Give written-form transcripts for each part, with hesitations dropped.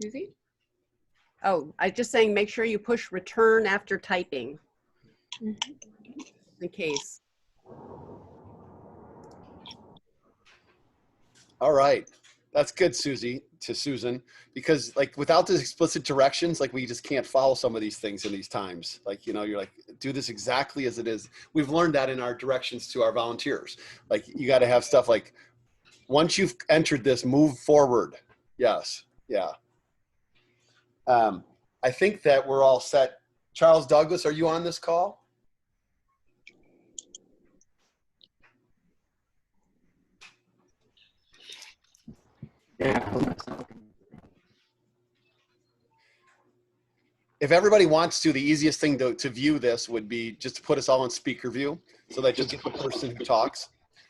Susie? Oh, I just saying, make sure you push return after typing, in case. All right. That's good, Susie, to Susan, because like without the explicit directions, like we just can't follow some of these things in these times. Like, you know, you're like, do this exactly as it is. We've learned that in our directions to our volunteers. Like you got to have stuff like, once you've entered this, move forward. Yes. Yeah. I think that we're all set. Charles Douglas, are you on this call? Yeah. If everybody wants to, the easiest thing to view this would be just to put us all in speaker view so that you'll get the person who talks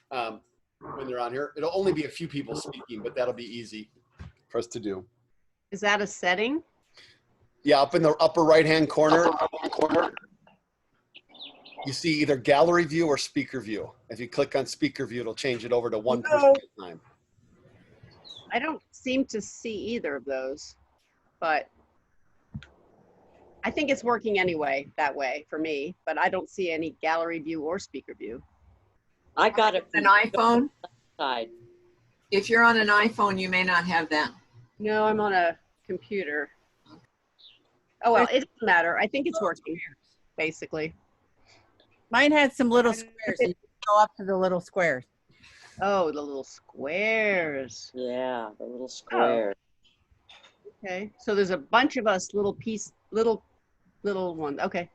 when they're on here. It'll only be a few people speaking, but that'll be easy for us to do. Is that a setting? Yeah, up in the upper right-hand corner, you see either gallery view or speaker view. If you click on speaker view, it'll change it over to one person at a time. I don't seem to see either of those, but I think it's working anyway that way for me, but I don't see any gallery view or speaker view. I got it. An iPhone? Side. If you're on an iPhone, you may not have that. No, I'm on a computer. Oh, well, it doesn't matter. I think it's working, basically. Mine had some little squares. You go up to the little squares. Oh, the little squares. Yeah, the little square. Okay, so there's a bunch of us, little ones. Okay.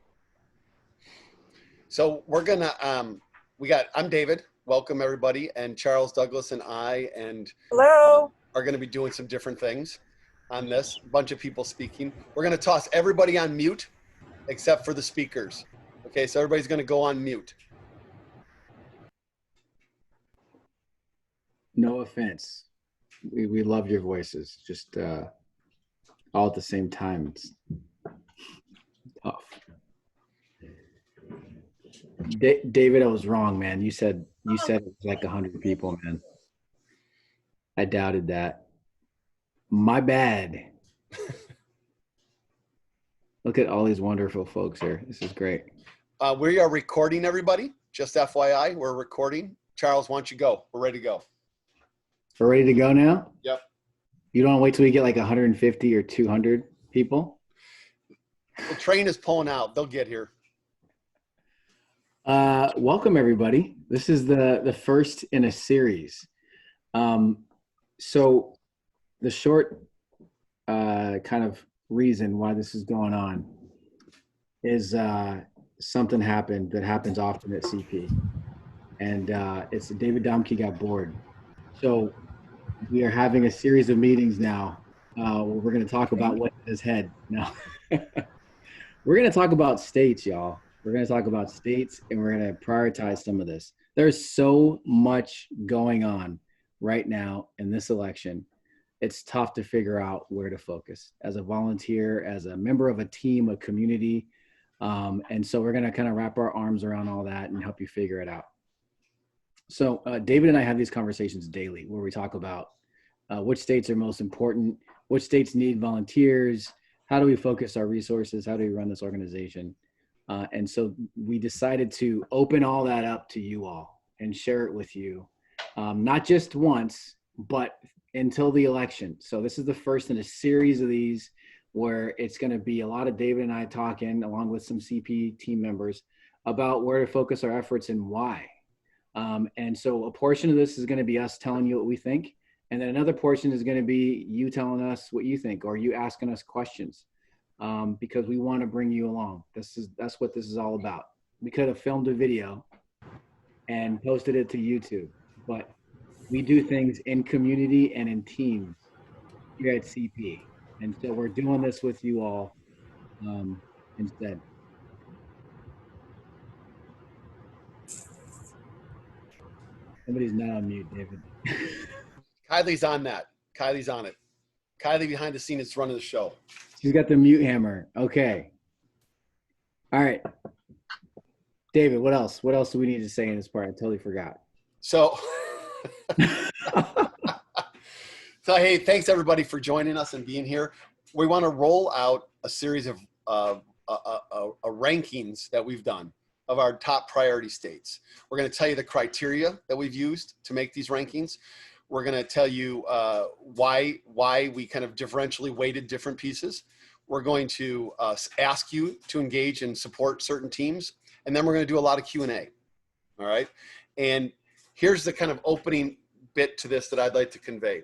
So we're gonna, I'm David. Welcome everybody. And Charles Douglas and I Hello. are gonna be doing some different things on this. A bunch of people speaking. We're gonna toss everybody on mute except for the speakers. Okay, so everybody's gonna go on mute. No offense. We love your voices. Just all at the same time. It's tough. David, I was wrong, man. You said it was like 100 people, man. I doubted that. My bad. Look at all these wonderful folks here. This is great. We are recording, everybody. Just FYI, we're recording. Charles, why don't you go? We're ready to go. We're ready to go now? Yep. You don't want to wait till we get like 150 or 200 people? The train is pulling out. They'll get here. Welcome, everybody. This is the first in a series. So the short kind of reason why this is going on is something happened that happens often at CP. And it's David Domke got bored. So we are having a series of meetings now where we're going to talk about what's in his head. No, we're going to talk about states, y'all. We're going to talk about states and we're going to prioritize some of this. There's so much going on right now in this election. It's tough to figure out where to focus as a volunteer, as a member of a team, a community. And so we're going to kind of wrap our arms around all that and help you figure it out. So David and I have these conversations daily where we talk about which states are most important, which states need volunteers, how do we focus our resources, how do we run this organization? And so we decided to open all that up to you all and share it with you, not just once, but until the election. So this is the first in a series of these where it's going to be a lot of David and I talking along with some CP team members about where to focus our efforts and why. And so a portion of this is going to be us telling you what we think. And then another portion is going to be you telling us what you think or you asking us questions because we want to bring you along. That's what this is all about. We could have filmed a video and posted it to YouTube, but we do things in community and in teams here at CP. And so we're doing this with you all instead. Somebody's not on mute, David. Kylie's on that. Kylie's on it. Kylie behind the scenes is running the show. She's got the mute hammer. Okay. All right. David, what else? What else do we need to say in this part? I totally forgot. So So, hey, thanks everybody for joining us and being here. We want to roll out a series of rankings that we've done of our top priority states. We're going to tell you the criteria that we've used to make these rankings. We're going to tell you why we kind of differentially weighted different pieces. We're going to ask you to engage and support certain teams. And then we're going to do a lot of Q&A. All right. And here's the kind of opening bit to this that I'd like to convey.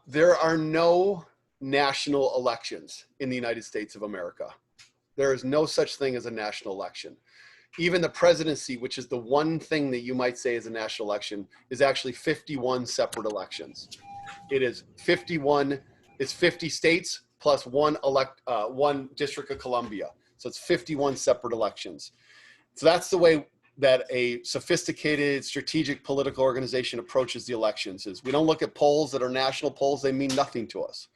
There are no national elections in the United States of America. There is no such thing as a national election. Even the presidency, which is the one thing that you might say is a national election, is actually 51 separate elections. It is 51, it's 50 states plus one District of Columbia. So it's 51 separate elections. So that's the way that a sophisticated strategic political organization approaches the elections. Is we don't look at polls that are national polls, they mean nothing to us.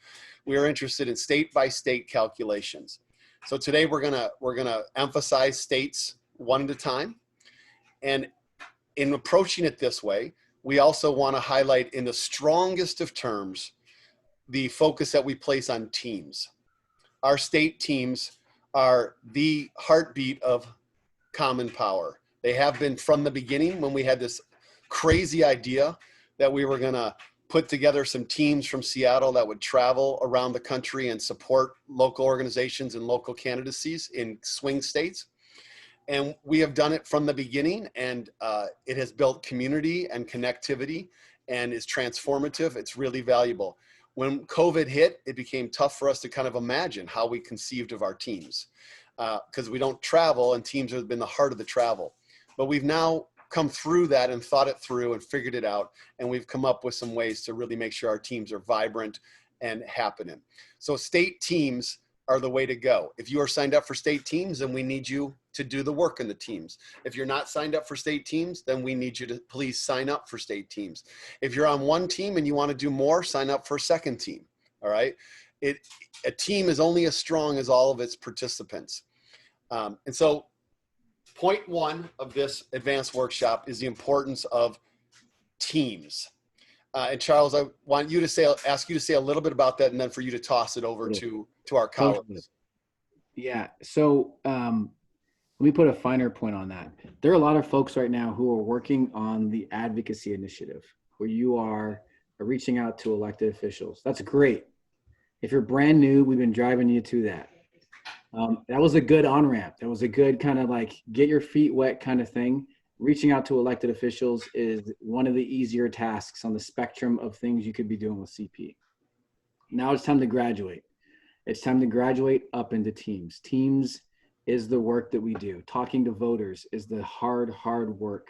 We are interested in state by state calculations. So today we're gonna emphasize states one at a time. And in approaching it this way, we also want to highlight in the strongest of terms the focus that we place on teams. Our state teams are the heartbeat of common power. They have been from the beginning, when we had this crazy idea that we were gonna put together some teams from Seattle that would travel around the country and support local organizations and local candidacies in swing states. And we have done it from the beginning, and it has built community and connectivity and is transformative. It's really valuable. When COVID hit, it became tough for us to kind of imagine how we conceived of our teams because we don't travel, and teams have been the heart of the travel. But we've now come through that and thought it through and figured it out, and we've come up with some ways to really make sure our teams are vibrant and happening. So state teams are the way to go. If you are signed up for state teams, then we need you to do the work in the teams. If you're not signed up for state teams, then we need you to please sign up for state teams. If you're on one team and you want to do more, sign up for a second team. All right. A team is only as strong as all of its participants. And so point one of this advanced workshop is the importance of teams. And Charles, I want you to ask you to say a little bit about that, and then for you to toss it over to our colleagues. Yeah. So let me put a finer point on that. There are a lot of folks right now who are working on the advocacy initiative, where you are reaching out to elected officials. That's great. If you're brand new, we've been driving you to that. That was a good on-ramp. That was a good kind of like get your feet wet kind of thing. Reaching out to elected officials is one of the easier tasks on the spectrum of things you could be doing with CP. Now it's time to graduate. It's time to graduate up into teams. Teams is the work that we do. Talking to voters is the hard work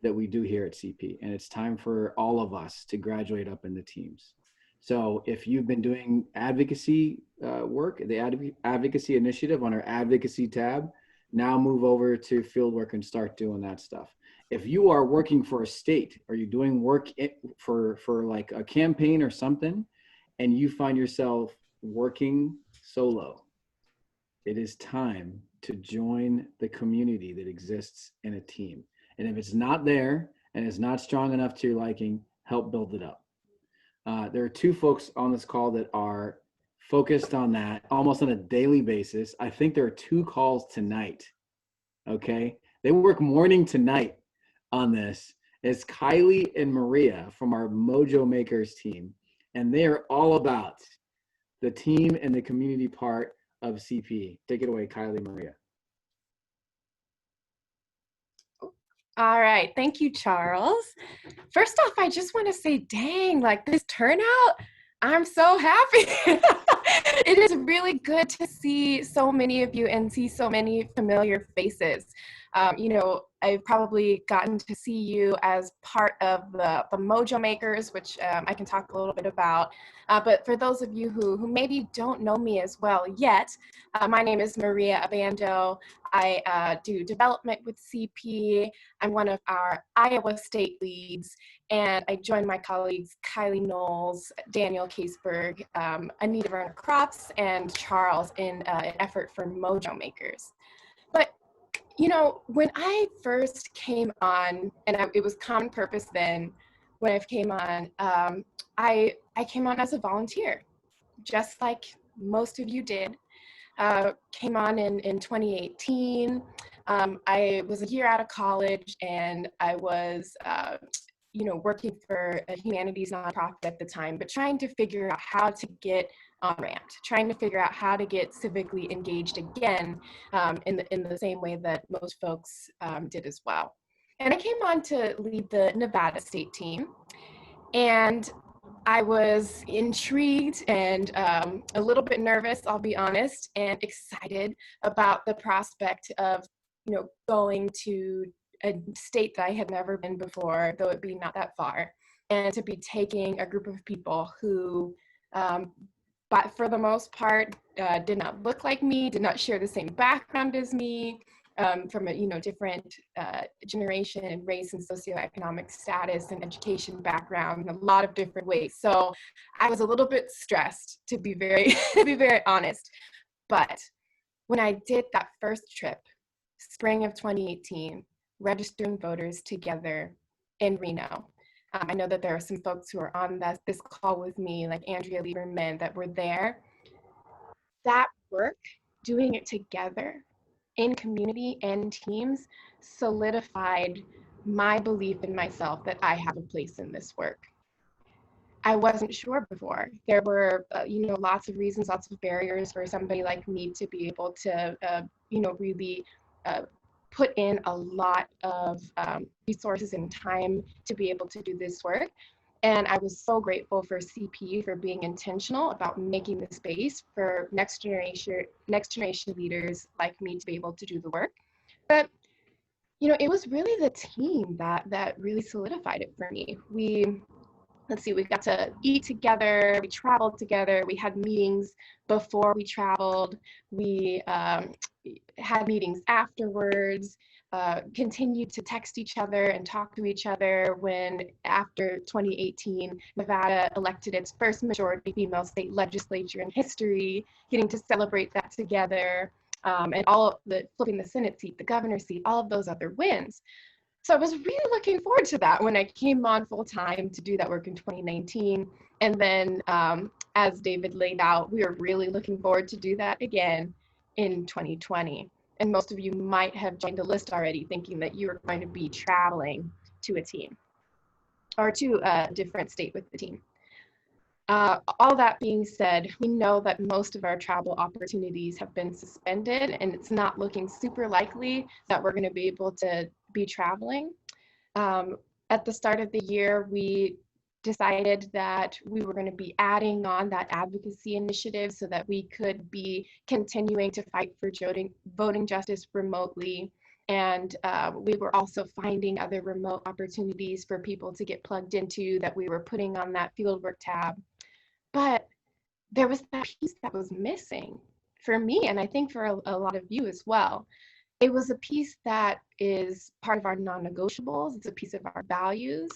that we do here at CP. And it's time for all of us to graduate up into teams. So if you've been doing advocacy work, the advocacy initiative on our advocacy tab, now move over to fieldwork and start doing that stuff. If you are working for a state, or you're doing work for like a campaign or something, and you find yourself working solo, it is time to join the community that exists in a team. And if it's not there and it's not strong enough to your liking, help build it up. There are two folks on this call that are focused on that almost on a daily basis. I think there are 2 calls tonight. Okay. They work morning to night on this. It's Kylie and Maria from our Mojo Makers team. And they are all about the team and the community part of CP. Take it away, Kylie, Maria. All right, thank you, Charles. First off, I just want to say, dang, like this turnout, I'm so happy. It is really good to see so many of you and see so many familiar faces. You know, I've probably gotten to see you as part of the Mojo Makers, which I can talk a little bit about. But for those of you who maybe don't know me as well yet, my name is Maria Abando. I do development with CP. I'm one of our Iowa state leads, and I joined my colleagues Kylie Knowles, Daniel Caseberg, Anita Verna Crops, and Charles in an effort for Mojo Makers. But you know, when I first came on, and it was Common Purpose then, when I came on, I came on as a volunteer, just like most of you did. Came on in 2018. I was a year out of college, and I was working for a humanities nonprofit at the time, but trying to figure out how to get on ramped, trying to figure out how to get civically engaged again in the same way that most folks did as well. And I came on to lead the Nevada state team, and I was intrigued and a little bit nervous, I'll be honest, and excited about the prospect of, going to a state that I had never been before, though it be not that far, and to be taking a group of people who, but for the most part, did not look like me, did not share the same background as me, from a different generation and race and socioeconomic status and education background in a lot of different ways. So I was a little bit stressed, to be very to be very honest. But when I did that first trip, spring of 2018, registering voters together in Reno. I know that there are some folks who are on this call with me, like Andrea Lieberman, that were there. That work, doing it together in community and teams, solidified my belief in myself that I have a place in this work. I wasn't sure before. There were, lots of reasons, lots of barriers for somebody like me to be able to, really put in a lot of resources and time to be able to do this work. And I was so grateful for CP for being intentional about making the space for next generation leaders like me to be able to do the work. But it was really the team that really solidified it for me. We got to eat together, we traveled together, we had meetings before we traveled, we had meetings afterwards, continued to text each other and talk to each other when, after 2018, Nevada elected its first majority female state legislature in history, getting to celebrate that together, and all of the flipping the Senate seat, the governor's seat, all of those other wins. So I was really looking forward to that when I came on full time to do that work in 2019. And then as David laid out, we are really looking forward to do that again in 2020. And most of you might have joined a list already thinking that you are going to be traveling to a team or to a different state with the team. All that being said, we know that most of our travel opportunities have been suspended, and it's not looking super likely that we're going to be able to be traveling. At the start of the year, we decided that we were going to be adding on that advocacy initiative so that we could be continuing to fight for voting justice remotely. And we were also finding other remote opportunities for people to get plugged into that we were putting on that fieldwork tab. But there was that piece that was missing for me, and I think for a lot of you as well. It was a piece that is part of our non-negotiables. It's a piece of our values,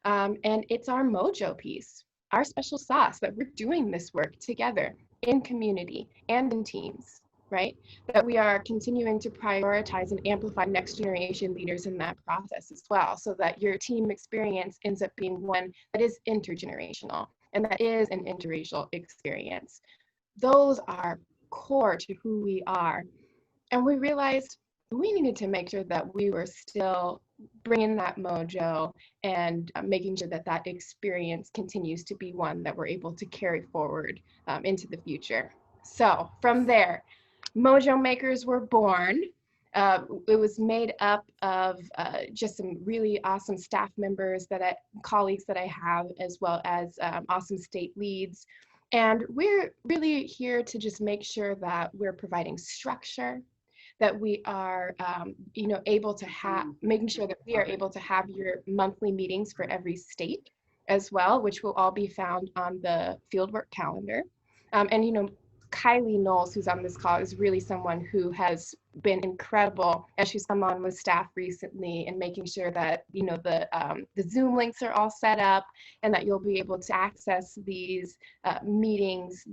and it's our Mojo piece, our special sauce, that we're doing this work together in community and in teams, right? That we are continuing to prioritize and amplify next generation leaders in that process as well, so that your team experience ends up being one that is intergenerational and that is an interracial experience. Those are core to who we are. And we realized we needed to make sure that we were still bringing that mojo and making sure that that experience continues to be one that we're able to carry forward into the future. So from there, Mojo Makers were born. It was made up of just some really awesome staff members, colleagues that I have, as well as awesome state leads. And we're really here to just make sure that we're providing structure, that we are able to making sure that we are able to have your monthly meetings for every state as well, which will all be found on the fieldwork calendar. And Kylie Knowles, who's on this call, is really someone who has been incredible as she's come on with staff recently and making sure that the Zoom links are all set up and that you'll be able to access these meetings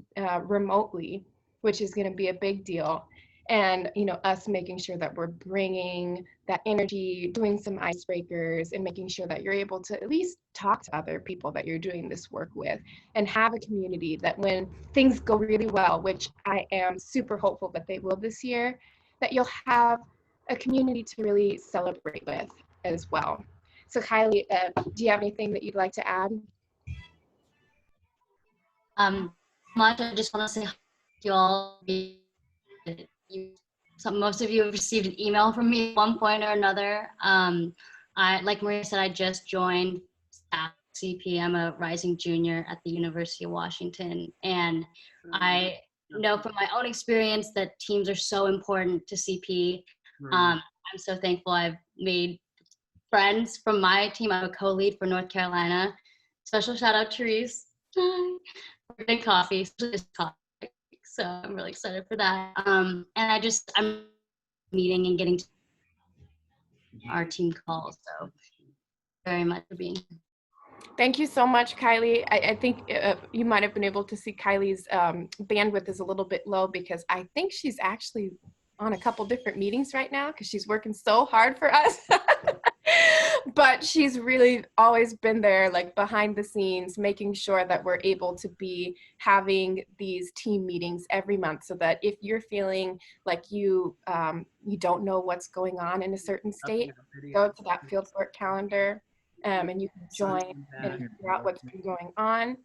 remotely, which is going to be a big deal. And, you know, us making sure that we're bringing that energy, doing some icebreakers, and making sure that you're able to at least talk to other people that you're doing this work with, and have a community that when things go really well, which I am super hopeful that they will this year, that you'll have a community to really celebrate with as well. So Kylie, do you have anything that you'd like to add? Much. I just want to say hi to you all. Most of you have received an email from me at one point or another. Like Maria said, I just joined staff CP. I'm a rising junior at the University of Washington, and I know from my own experience that teams are so important to CP. I'm so thankful I've made friends from my team. I'm a co-lead for North Carolina. Special shout out to Reese. We're getting coffee, especially this coffee. So I'm really excited for that. And I'm meeting and getting to our team calls. So very much for being here. Thank you so much, Kylie. I think you might have been able to see Kylie's bandwidth is a little bit low because I think she's actually on a couple different meetings right now because she's working so hard for us. But she's really always been there, like behind the scenes, making sure that we're able to be having these team meetings every month, so that if you're feeling like you don't know what's going on in a certain state, go to that fieldwork calendar and you can join and figure out what's been going on.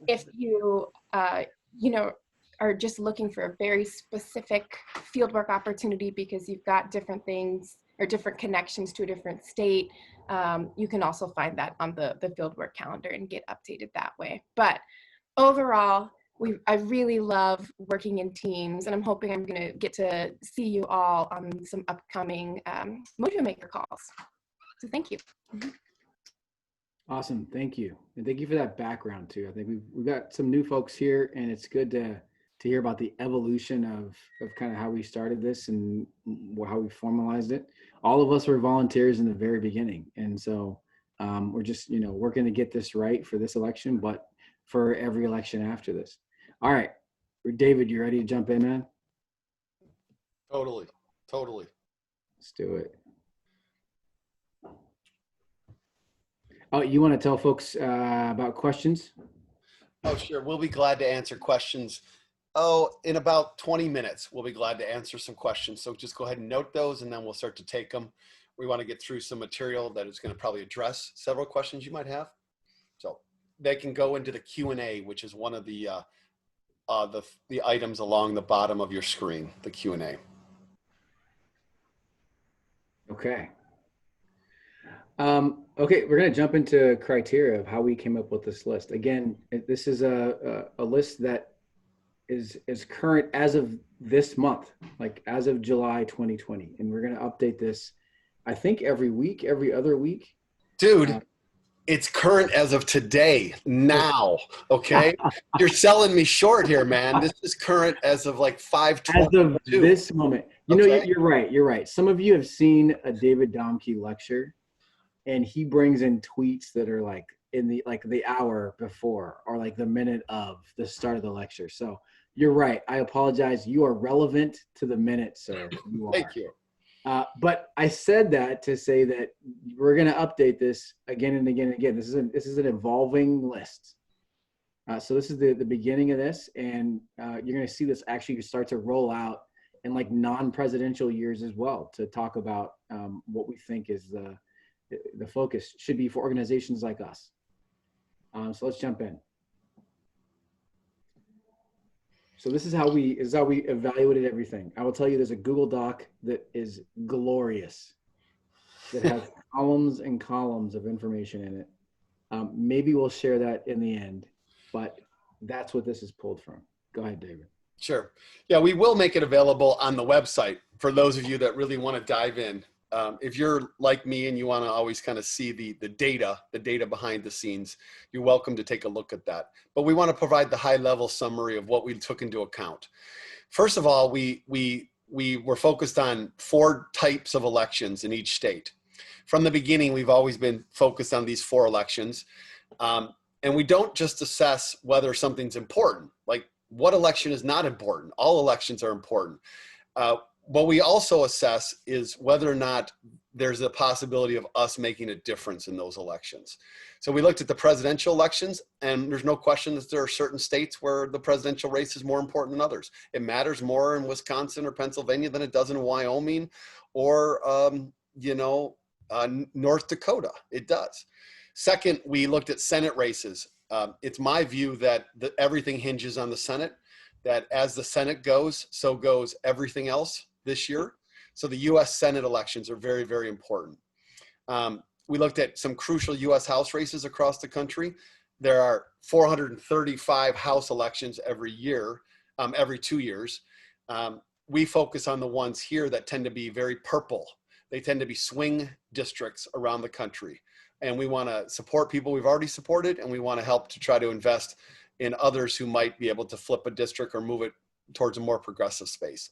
If you are just looking for a very specific fieldwork opportunity because you've got different things or different connections to a different state, you can also find that on the fieldwork calendar and get updated that way. But overall, I really love working in teams, and I'm hoping I'm gonna get to see you all on some upcoming Mojo Maker calls. So thank you. Awesome, thank you. And thank you for that background too. I think we've got some new folks here, and it's good to hear about the evolution of kind of how we started this and how we formalized it. All of us were volunteers in the very beginning. And so we're just, working to get this right for this election, but for every election after this. All right, David, you ready to jump in, man? Totally. Let's do it. Oh, you want to tell folks about questions? Oh, sure. We'll be glad to answer questions. Oh, in about 20 minutes, we'll be glad to answer some questions. So just go ahead and note those, and then we'll start to take them. We want to get through some material that is going to probably address several questions you might have. So they can go into the Q&A, which is one of the items along the bottom of your screen, the Q&A. Okay. Okay, we're going to jump into criteria of how we came up with this list. Again, this is a list that is current as of this month, like as of July 2020. And we're going to update this, I think, every week, every other week. Dude, it's current as of today, now, okay? You're selling me short here, man. This is current as of like 5/22. As of this moment. Okay. You're right. Some of you have seen a David Domke lecture, and he brings in tweets that are like in the hour before or like the minute of the start of the lecture. So you're right. I apologize. You are relevant to the minute, sir. You are. Thank you. But I said that to say that we're going to update this again and again and again. This is an evolving list. So this is the beginning of this, and you're going to see this actually start to roll out in like non-presidential years as well, to talk about what we think is the focus should be for organizations like us. So let's jump in. So this is how we evaluated everything. I will tell you, there's a Google Doc that is glorious, that has columns and columns of information in it. Maybe we'll share that in the end, but that's what this is pulled from. Go ahead, David. Sure. Yeah, we will make it available on the website for those of you that really want to dive in. If you're like me and you want to always kind of see the data behind the scenes, you're welcome to take a look at that. But we want to provide the high level summary of what we took into account. First of all, we were focused on 4 types of elections in each state. From the beginning, we've always been focused on these 4 elections. And we don't just assess whether something's important, like what election is not important. All elections are important. What we also assess is whether or not there's a possibility of us making a difference in those elections. So we looked at the presidential elections, and there's no question that there are certain states where the presidential race is more important than others. It matters more in Wisconsin or Pennsylvania than it does in Wyoming or, North Dakota. It does. Second, we looked at Senate races. It's my view that everything hinges on the Senate, that as the Senate goes, so goes everything else this year. So the US Senate elections are very, very important. We looked at some crucial US House races across the country. There are 435 House elections every year, every 2 years. We focus on the ones here that tend to be very purple. They tend to be swing districts around the country. And we want to support people we've already supported, and we want to help to try to invest in others who might be able to flip a district or move it towards a more progressive space.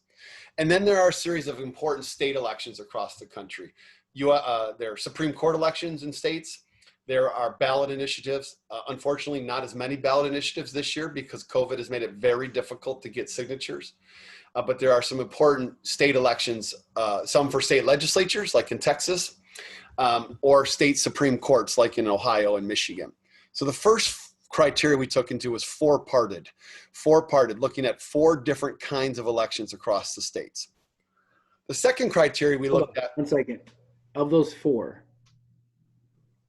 And then there are a series of important state elections across the country. There are Supreme Court elections in states. There are ballot initiatives. Unfortunately, not as many ballot initiatives this year because COVID has made it very difficult to get signatures. But there are some important state elections, some for state legislatures, like in Texas, or state Supreme Courts, like in Ohio and Michigan. So the first criteria we took into was four-parted, looking at 4 different kinds of elections across the states. The second criteria we looked at. 1 second. Of those 4,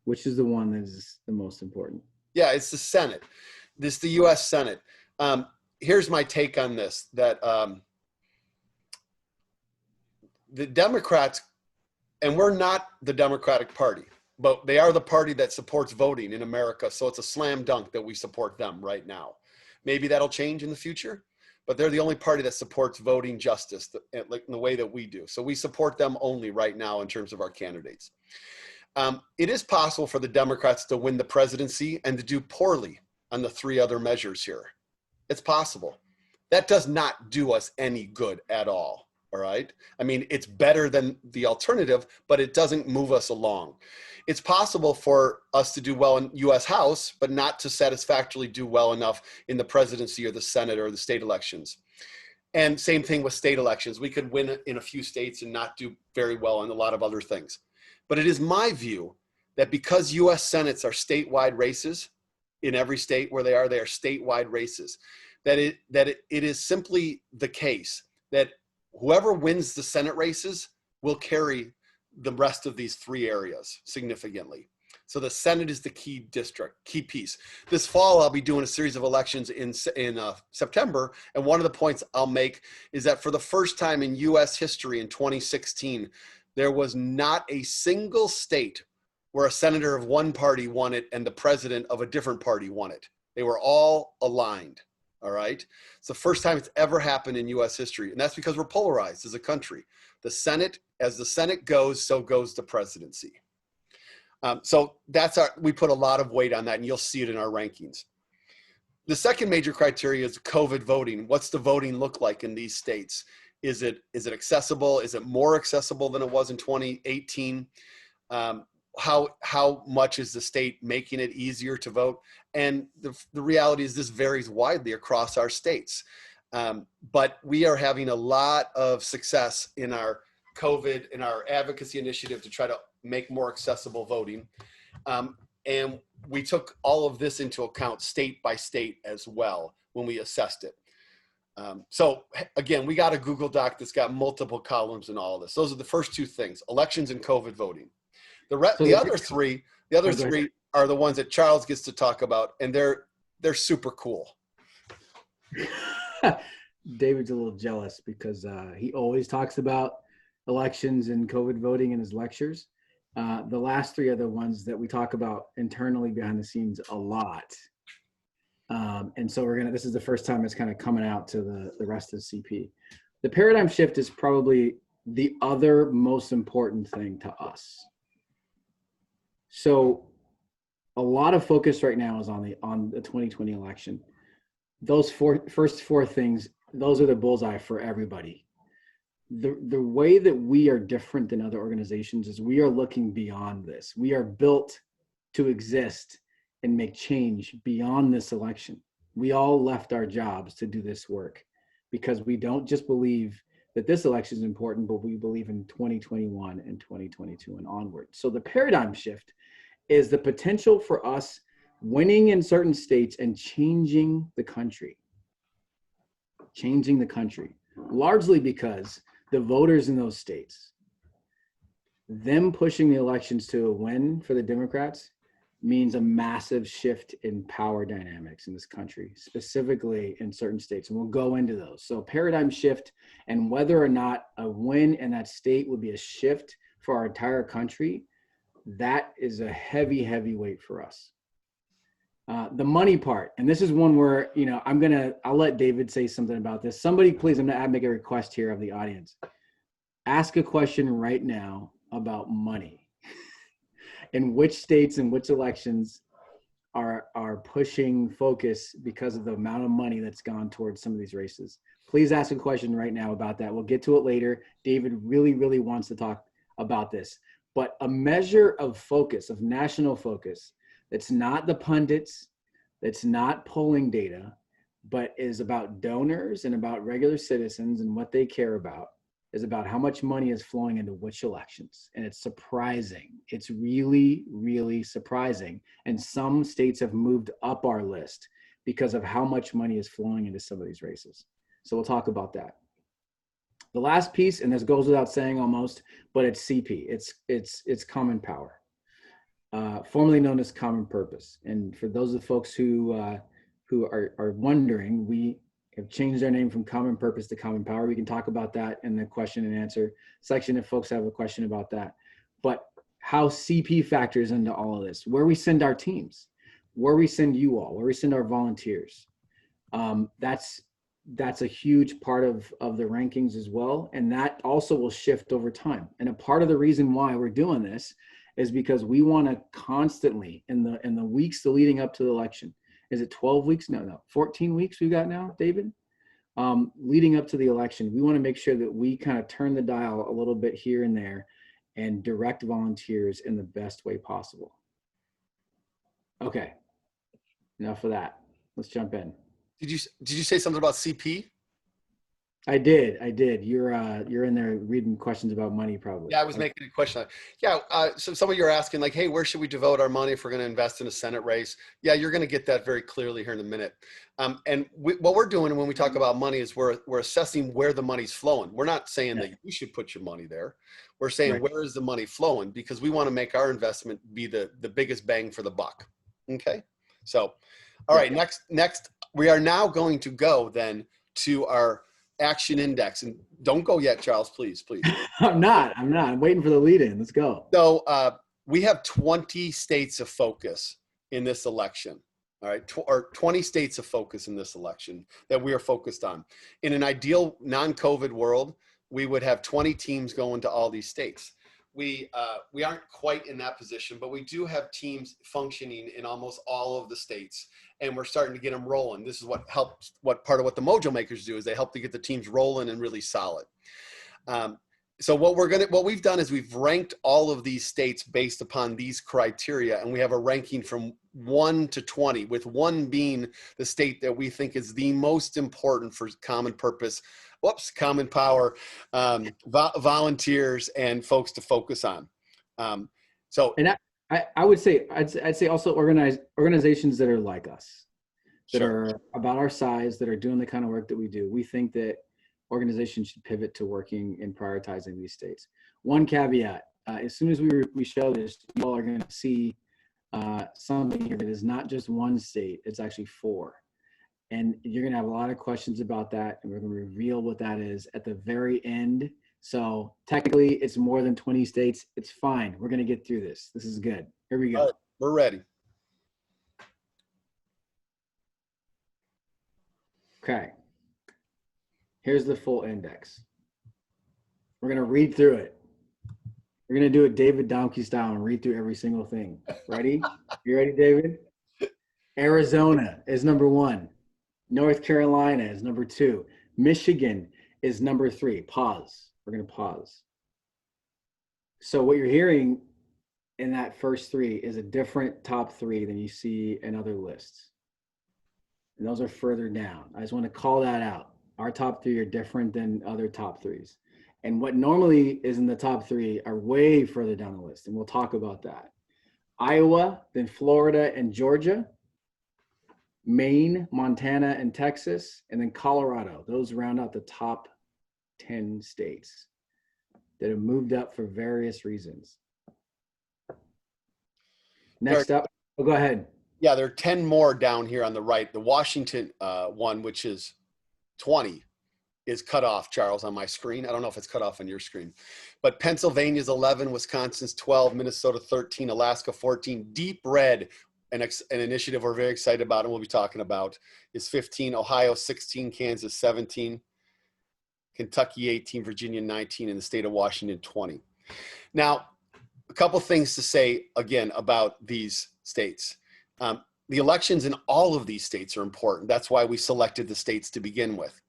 which is the one that is the most important? Yeah, it's the Senate. This is the U.S. Senate. Here's my take on this, that the Democrats, and we're not the Democratic Party, but they are the party that supports voting in America. So it's a slam dunk that we support them right now. Maybe that'll change in the future, but they're the only party that supports voting justice like in the way that we do. So we support them only right now in terms of our candidates. It is possible for the Democrats to win the presidency and to do poorly on the 3 other measures here. It's possible. That does not do us any good at all. All right. I mean, it's better than the alternative, but it doesn't move us along. It's possible for us to do well in U.S. House, but not to satisfactorily do well enough in the presidency or the Senate or the state elections. And same thing with state elections. We could win in a few states and not do very well in a lot of other things. But it is my view that because U.S. Senates are statewide races in every state where they are statewide races, that it is simply the case that whoever wins the Senate races will carry the rest of these 3 areas significantly. So the Senate is the key piece. This fall, I'll be doing a series of elections in September. And one of the points I'll make is that for the first time in US history in 2016, there was not a single state where a senator of one party won it and the president of a different party won it. They were all aligned. All right. It's the first time it's ever happened in US history. And that's because we're polarized as a country. The Senate, as the Senate goes, so goes the presidency. So we put a lot of weight on that, and you'll see it in our rankings. The second major criteria is COVID voting. What's the voting look like in these states? Is it accessible? Is it more accessible than it was in 2018? How much is the state making it easier to vote? And the reality is this varies widely across our states. But we are having a lot of success in our COVID, in our advocacy initiative to try to make more accessible voting. And we took all of this into account state by state as well when we assessed it. So again, we got a Google Doc that's got multiple columns in all of this. Those are the first 2 things: elections and COVID voting. The other three are the ones that Charles gets to talk about, and they're super cool. David's a little jealous because he always talks about elections and COVID voting in his lectures. The last 3 are the ones that we talk about internally behind the scenes a lot. And so this is the first time it's kind of coming out to the rest of the CP. The paradigm shift is probably the other most important thing to us. So a lot of focus right now is on the 2020 election. Those first four things, those are the bullseye for everybody. The way that we are different than other organizations is we are looking beyond this. We are built to exist and make change beyond this election. We all left our jobs to do this work because we don't just believe that this election is important, but we believe in 2021 and 2022 and onward. So the paradigm shift is the potential for us winning in certain states and changing the country. Changing the country, largely because the voters in those states, them pushing the elections to a win for the Democrats means a massive shift in power dynamics in this country, specifically in certain states. And we'll go into those. So paradigm shift, and whether or not a win in that state would be a shift for our entire country, that is a heavy, heavy weight for us. The money part, and this is one where, you know, I'll let David say something about this. Somebody please, I'm gonna make a request here of the audience. Ask a question right now about money. In which states and which elections are pushing focus because of the amount of money that's gone towards some of these races. Please ask a question right now about that. We'll get to it later. David really, really wants to talk about this. But a measure of focus, of national focus, that's not the pundits, that's not polling data, but is about donors and about regular citizens and what they care about, is about how much money is flowing into which elections. And it's surprising. It's really, really surprising. And some states have moved up our list because of how much money is flowing into some of these races. So we'll talk about that. The last piece, and this goes without saying almost, but it's CP. It's common power, formerly known as common purpose. And for those of the folks who are wondering, we have changed our name from common purpose to common power. We can talk about that in the question and answer section if folks have a question about that. But how CP factors into all of this, where we send our teams, where we send you all, where we send our volunteers. That's a huge part of the rankings as well. And that also will shift over time. And a part of the reason why we're doing this is because we want to constantly, in the weeks leading up to the election, is it 12 weeks? No, 14 weeks we've got now, David? Leading up to the election, we want to make sure that we kind of turn the dial a little bit here and there and direct volunteers in the best way possible. Okay, enough of that. Let's jump in. Did you say something about CP? I did. You're in there reading questions about money, probably. Yeah, I was making a question. Yeah, so some of you are asking like, hey, where should we devote our money if we're going to invest in a Senate race? Yeah, you're going to get that very clearly here in a minute. What we're doing when we talk about money is we're assessing where the money's flowing. We're not saying that you should put your monay there. We're saying where is the money flowing, because we want to make our investment be the biggest bang for the buck. Okay, so all right, next we are now going to go then to our action index. And don't go yet, Charles, please. I'm not. I'm waiting for the lead in. Let's go. So we have 20 states of focus in this election. All right, or 20 states of focus in this election that we are focused on. In an ideal non-COVID world, we would have 20 teams going to all these states. We aren't quite in that position, but we do have teams functioning in almost all of the states, and we're starting to get them rolling. This is what helps. Part of what the Mojo makers do is they help to get the teams rolling and really solid. So what we've done is we've ranked all of these states based upon these criteria, and we have a ranking from 1 to 20, with 1 being the state that we think is the most important for common purpose, common power, volunteers, and folks to focus on. And I would say, I'd say also organizations that are like us, that are about our size, that are doing the kind of work that we do. We think that organizations should pivot to working and prioritizing these states. One caveat, as soon as we show this, you all are going to see something here that is not just 1 state, it's actually 4. And you're going to have a lot of questions about that, and we're going to reveal what that is at the very end. So technically, it's more than 20 states. It's fine. We're going to get through this. This is good. Here we go. All right, we're ready. Okay. Here's the full index. We're going to read through it. We're going to do it David Donkey style and read through every single thing. Ready? You ready, David? Arizona is number 1. North Carolina is number 2. Michigan is number 3. Pause. We're going to pause. So what you're hearing in that first 3 is a different top 3 than you see in other lists. And those are further down. I just want to call that out. Our top three are different than other top threes. And what normally is in the top three are way further down the list. And we'll talk about that. Iowa, then Florida and Georgia, Maine, Montana, and Texas, and then Colorado. Those round out the top 10 states that have moved up for various reasons. Next up, oh, go ahead. Yeah, there are 10 more down here on the right. The Washington one, which is 20, is cut off, Charles, on my screen. I don't know if it's cut off on your screen. But Pennsylvania's 11, Wisconsin's 12, Minnesota 13, Alaska 14. Deep red, an initiative we're very excited about and we'll be talking about, is 15, Ohio 16, Kansas 17, Kentucky 18, Virginia 19, and the state of Washington 20. Now, a couple things to say again about these states. The elections in all of these states are important. That's why we selected the states to begin with.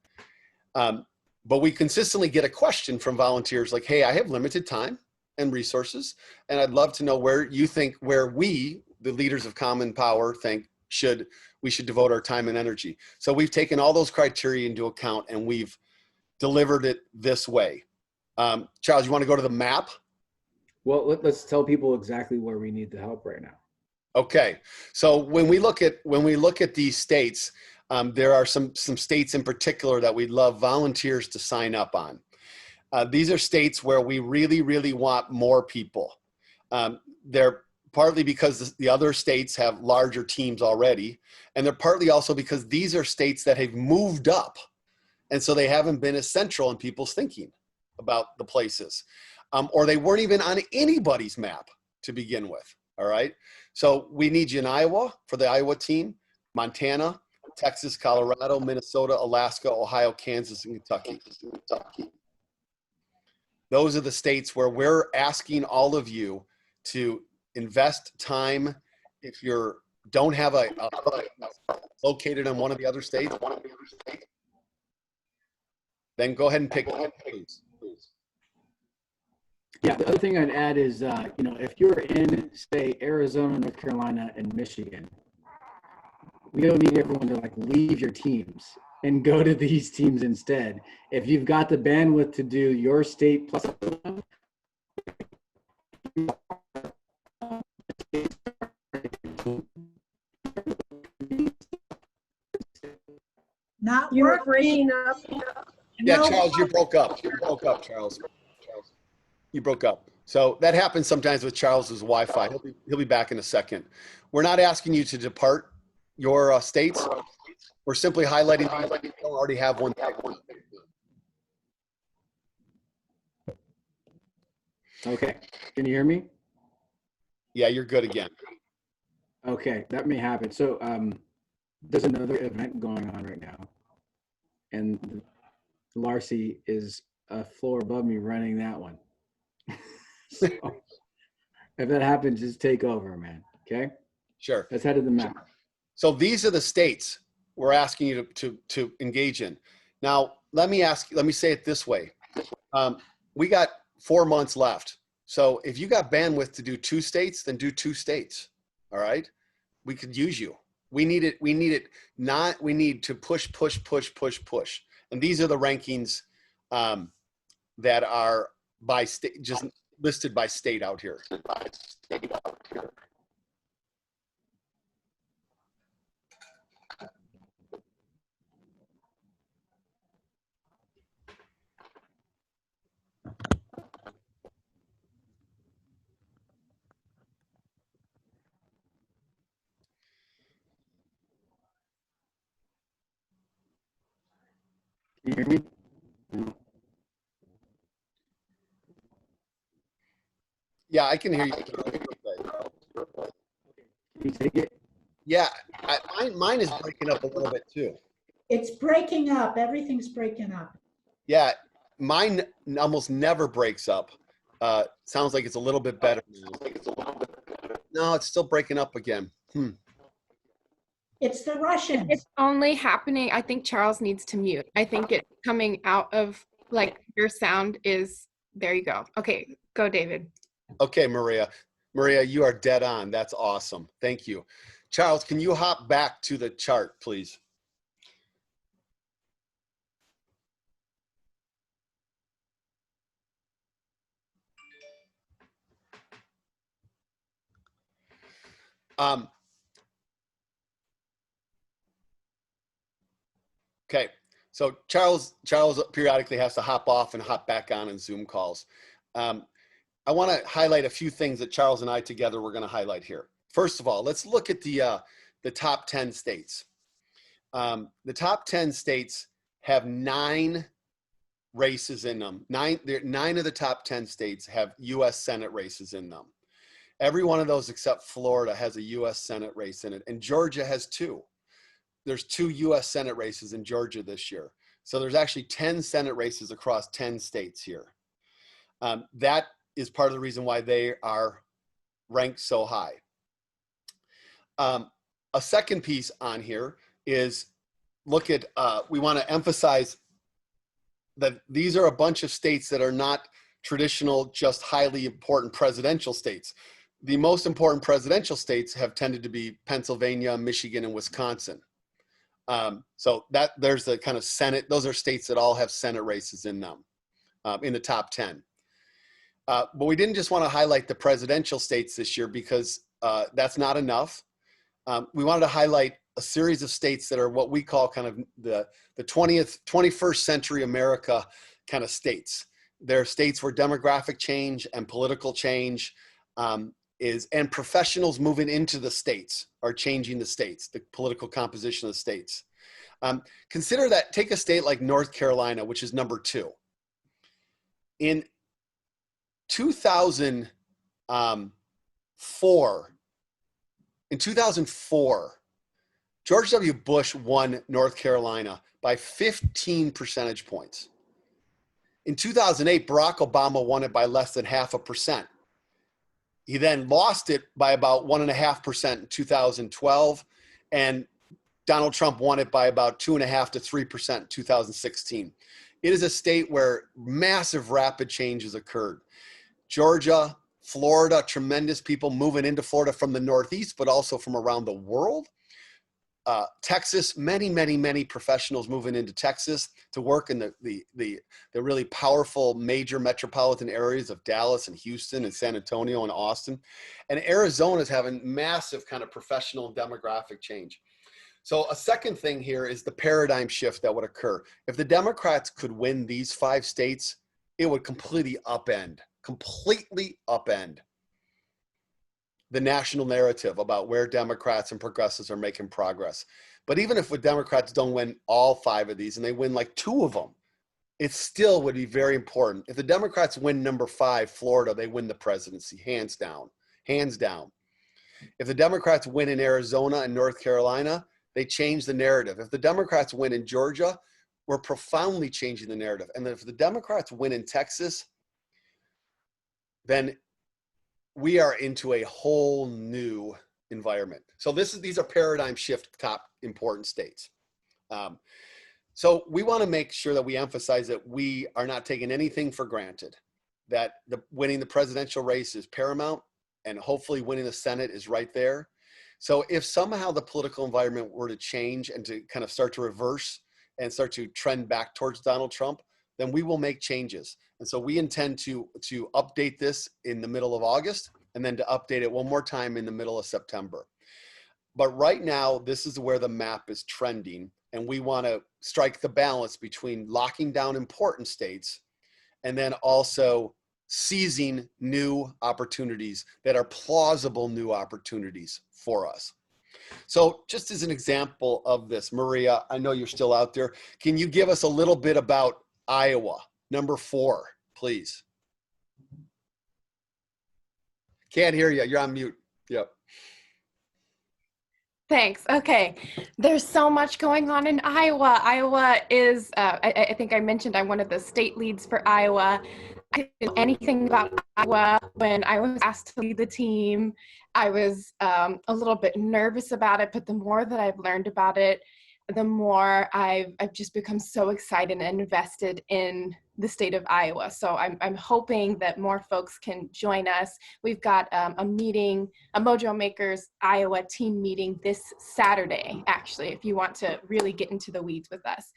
But we consistently get a question from volunteers like, hey, I have limited time and resources, and I'd love to know where you think, where we, the leaders of common power, think we should devote our time and energy. So we've taken all those criteria into account and we've delivered it this way. Charles, you want to go to the map? Well, let's tell people exactly where we need the help right now. Okay, so when we look at these states, there are some states in particular that we'd love volunteers to sign up on. These are states where we really, really want more people. They're partly because the other states have larger teams already, and they're partly also because these are states that have moved up, and so they haven't been as central in people's thinking about the places, or they weren't even on anybody's map to begin with. All right, so we need you in Iowa for the Iowa team, Montana, Texas, Colorado, Minnesota, Alaska, Ohio, Kansas, and Kentucky. Those are the states where we're asking all of you to invest time. If you don't have located in one of the other states, then go ahead and pick one, please. Yeah, the other thing I'd add is, if you're in, say, Arizona, North Carolina, and Michigan, we don't need everyone to leave your teams and go to these teams instead. If you've got the bandwidth to do your state plus Not working. Yeah, Charles, you broke up. You broke up, Charles. You broke up. So that happens sometimes with Charles's Wi-Fi. He'll be back in a second. We're not asking you to depart your states. We're simply highlighting you don't already have one. Okay, can you hear me? Yeah, you're good again. Okay, that may happen. So there's another event going on right now, and Larcy is a floor above me running that one. So if that happens, just take over, man. Okay? Sure. Let's head to the map. So these are the states we're asking you to engage in. Now, let me say it this way. We got 4 months left. So if you got bandwidth to do 2 states, then do 2 states. All right? We could use you. We need it. We need to push. And these are the rankings that are by state, just listed by state out here. Can you hear me? Yeah, I can hear you. Can you take it? Yeah, mine is breaking up a little bit too. It's breaking up. Everything's breaking up. Yeah, mine almost never breaks up. Sounds like it's a little bit better now. No, it's still breaking up again. It's the Russians. It's only happening. I think Charles needs to mute. I think it's coming out of your sound is, there you go. Okay, go David. Okay, Maria. Maria, you are dead on. That's awesome. Thank you. Charles, can you hop back to the chart, please? Okay, so Charles periodically has to hop off and hop back on in Zoom calls. I want to highlight a few things that Charles and I together we're going to highlight here. First of all, let's look at the top 10 states. The top 10 states have 9 races in them. 9 of the top 10 states have U.S. Senate races in them. Every one of those except Florida has a U.S. Senate race in it, and Georgia has 2. There's 2 U.S. Senate races in Georgia this year. So there's actually 10 Senate races across 10 states here. That is part of the reason why they are ranked so high. A second piece on here is look at, we want to emphasize that these are a bunch of states that are not traditional, just highly important presidential states. The most important presidential states have tended to be Pennsylvania, Michigan, and Wisconsin. So that there's the kind of Senate, those are states that all have Senate races in them, in the top 10. But we didn't just want to highlight the presidential states this year because that's not enough. We wanted to highlight a series of states that are what we call kind of the 21st century America kind of states. They're states where demographic change and political change and professionals moving into the states are changing the states, the political composition of the states. Consider that, take a state like North Carolina, which is number 2. In 2004, George W. Bush won North Carolina by 15 percentage points. In 2008, Barack Obama won it by less than 0.5%. He then lost it by about 1.5% in 2012, and Donald Trump won it by about 2.5 to 3% in 2016. It is a state where massive rapid changes occurred. Georgia, Florida, tremendous people moving into Florida from the Northeast, but also from around the world. Texas, many professionals moving into Texas to work in the really powerful major metropolitan areas of Dallas and Houston and San Antonio and Austin. And Arizona is having massive kind of professional and demographic change. So a second thing here is the paradigm shift that would occur. If the Democrats could win these 5 states, it would completely upend the national narrative about where Democrats and progressives are making progress. But even if the Democrats don't win all 5 of these and they win like 2 of them, it still would be very important. If the Democrats win number 5, Florida, they win the presidency, hands down. If the Democrats win in Arizona and North Carolina, they change the narrative. If the Democrats win in Georgia, we're profoundly changing the narrative. And if the Democrats win in Texas, then we are into a whole new environment. So these are paradigm shift top important states. So we want to make sure that we emphasize that we are not taking anything for granted, that winning the presidential race is paramount, and hopefully winning the Senate is right there. So if somehow the political environment were to change and to kind of start to reverse and start to trend back towards Donald Trump, then we will make changes. And so we intend to update this in the middle of August and then to update it one more time in the middle of September. But right now, this is where the map is trending. And we want to strike the balance between locking down important states and then also seizing new opportunities that are plausible new opportunities for us. So just as an example of this, Maria, I know you're still out there. Can you give us a little bit about Iowa, number 4, please? Can't hear you. You're on mute. Yep. Thanks. Okay. There's so much going on in Iowa. Iowa is, I think I mentioned I'm one of the state leads for Iowa. I didn't know anything about Iowa when I was asked to lead the team. I was a little bit nervous about it, but the more that I've learned about it, the more I've just become so excited and invested in the state of Iowa. So I'm hoping that more folks can join us. We've got a meeting, a Mojo Makers Iowa team meeting this Saturday, actually, if you want to really get into the weeds with us.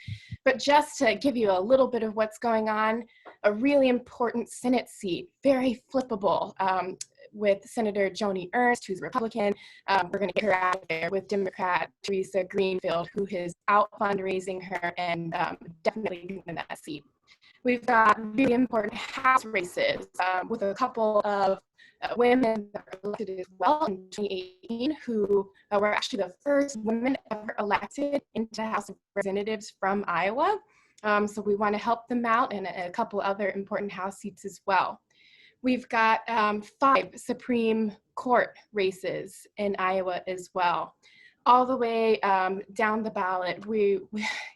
But just to give you a little bit of what's going on, a really important Senate seat, very flippable. with Senator Joni Ernst, who's Republican. We're going to get her out of there with Democrat Teresa Greenfield, who is out fundraising her and definitely going to win that seat. We've got really important House races with a couple of women that were elected as well in 2018, who were actually the first women ever elected into House of Representatives from Iowa. So we want to help them out, and a couple other important House seats as well. We've got 5 Supreme Court races in Iowa as well. All the way down the ballot, we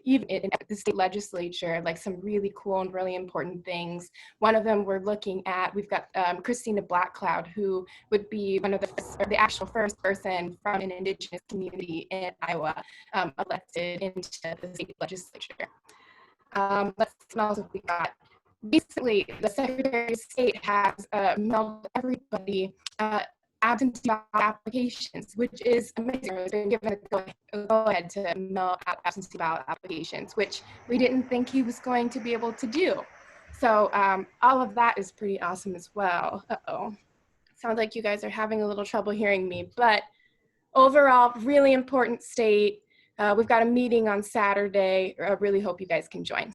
even in the state legislature, like some really cool and really important things. One of them we're looking at, we've got Christina Blackcloud, who would be one of the actual first person from an Indigenous community in Iowa elected into the state legislature. Let's also, we got recently the Secretary of State has mailed everybody absentee ballot applications, which is amazing. We've been given a go ahead to mail out absentee ballot applications, which we didn't think he was going to be able to do. So all of that is pretty awesome as well. Uh-oh. Sounds like you guys are having a little trouble hearing me, but overall, really important state. We've got a meeting on Saturday. I really hope you guys can join.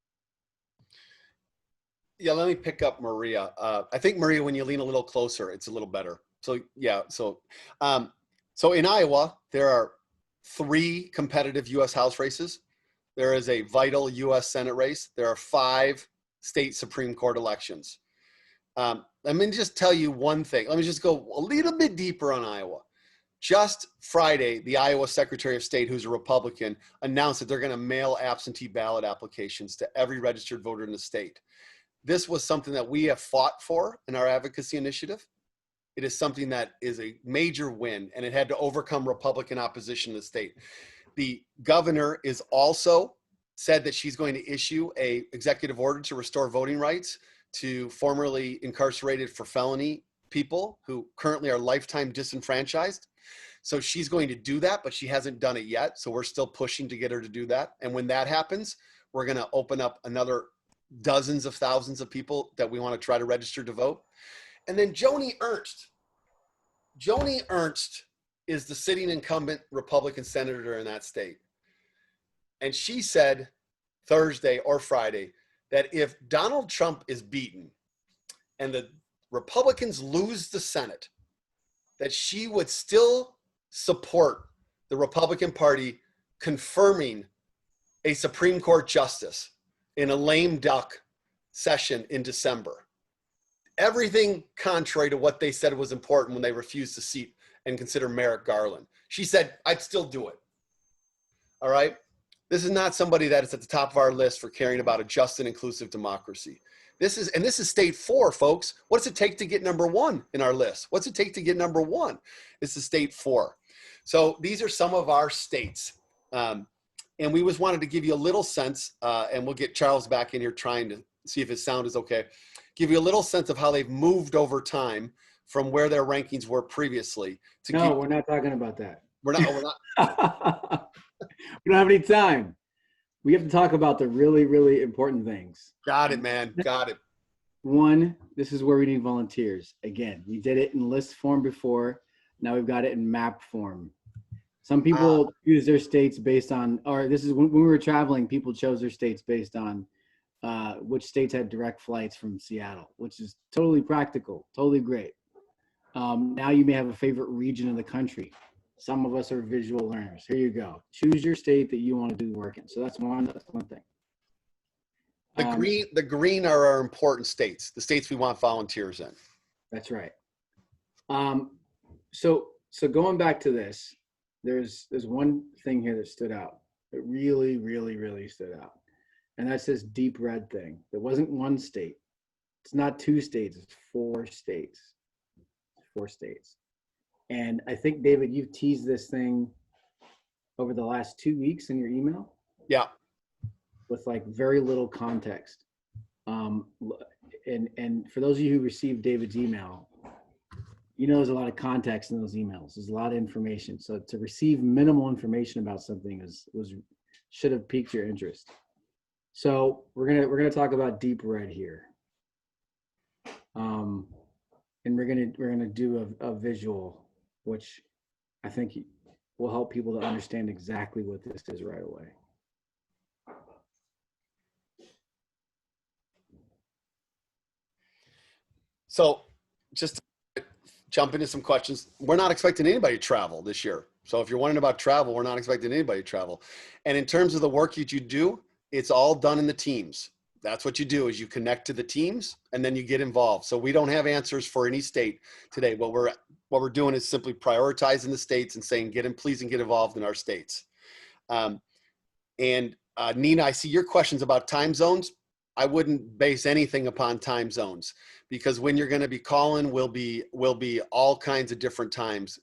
Yeah, let me pick up Maria. I think, Maria, when you lean a little closer, it's a little better. So yeah, so in Iowa, there are 3 competitive U.S. House races. There is a vital U.S. Senate race. There are 5 state Supreme Court elections. Let me just tell you one thing. Let me just go a little bit deeper on Iowa. Just Friday, the Iowa Secretary of State, who's a Republican, announced that they're going to mail absentee ballot applications to every registered voter in the state. This was something that we have fought for in our advocacy initiative. It is something that is a major win, and it had to overcome Republican opposition in the state. The governor is also said that she's going to issue an executive order to restore voting rights to formerly incarcerated for felony people who currently are lifetime disenfranchised. So she's going to do that, but she hasn't done it yet. So we're still pushing to get her to do that. And when that happens, we're going to open up another dozens of thousands of people that we want to try to register to vote. And then Joni Ernst. Joni Ernst is the sitting incumbent Republican senator in that state. And she said Thursday or Friday that if Donald Trump is beaten and the Republicans lose the Senate, that she would still support the Republican Party confirming a Supreme Court justice in a lame duck session in December. Everything contrary to what they said was important when they refused to seat and consider Merrick Garland. She said, I'd still do it. All right? This is not somebody that is at the top of our list for caring about a just and inclusive democracy. This is state 4, folks. What does it take to get number 1 in our list? What's it take to get number 1? It's the state 4. So these are some of our states. And we just wanted to give you a little sense, and we'll get Charles back in here trying to see if his sound is okay. Give you a little sense of how they've moved over time from where their rankings were previously. We're not talking about that. We're not. We don't have any time. We have to talk about the really, really important things. Got it, man. Got it. 1, this is where we need volunteers. Again, we did it in list form before. Now we've got it in map form. Some people choose their states based on, or this is when we were traveling, people chose their states based on which states had direct flights from Seattle, which is totally practical, totally great. Now you may have a favorite region of the country. Some of us are visual learners. Here you go. Choose your state that you want to do the work in. So that's one thing. The green are our important states, the states we want volunteers in. That's right. So going back to this, there's one thing here that stood out. That really, really, really stood out. And that's this deep red thing. It wasn't 1 state. It's not 2 states. It's 4 states. 4 states. And I think, David, you've teased this thing over the last 2 weeks in your email. Yeah. With like very little context. And for those of you who received David's email, you know there's a lot of context in those emails. There's a lot of information. So to receive minimal information about something should have piqued your interest. So we're gonna talk about deep red here. and we're gonna do a visual, which I think will help people to understand exactly what this is right away. So just to jump into some questions. We're not expecting anybody to travel this year. So if you're wondering about travel, we're not expecting anybody to travel. And in terms of the work that you do, it's all done in the teams. That's what you do, is you connect to the teams and then you get involved. So we don't have answers for any state today. What we're doing is simply prioritizing the states and saying, please and get involved in our states. And Nina, I see your questions about time zones. I wouldn't base anything upon time zones, because when you're going to be calling will be all kinds of different times.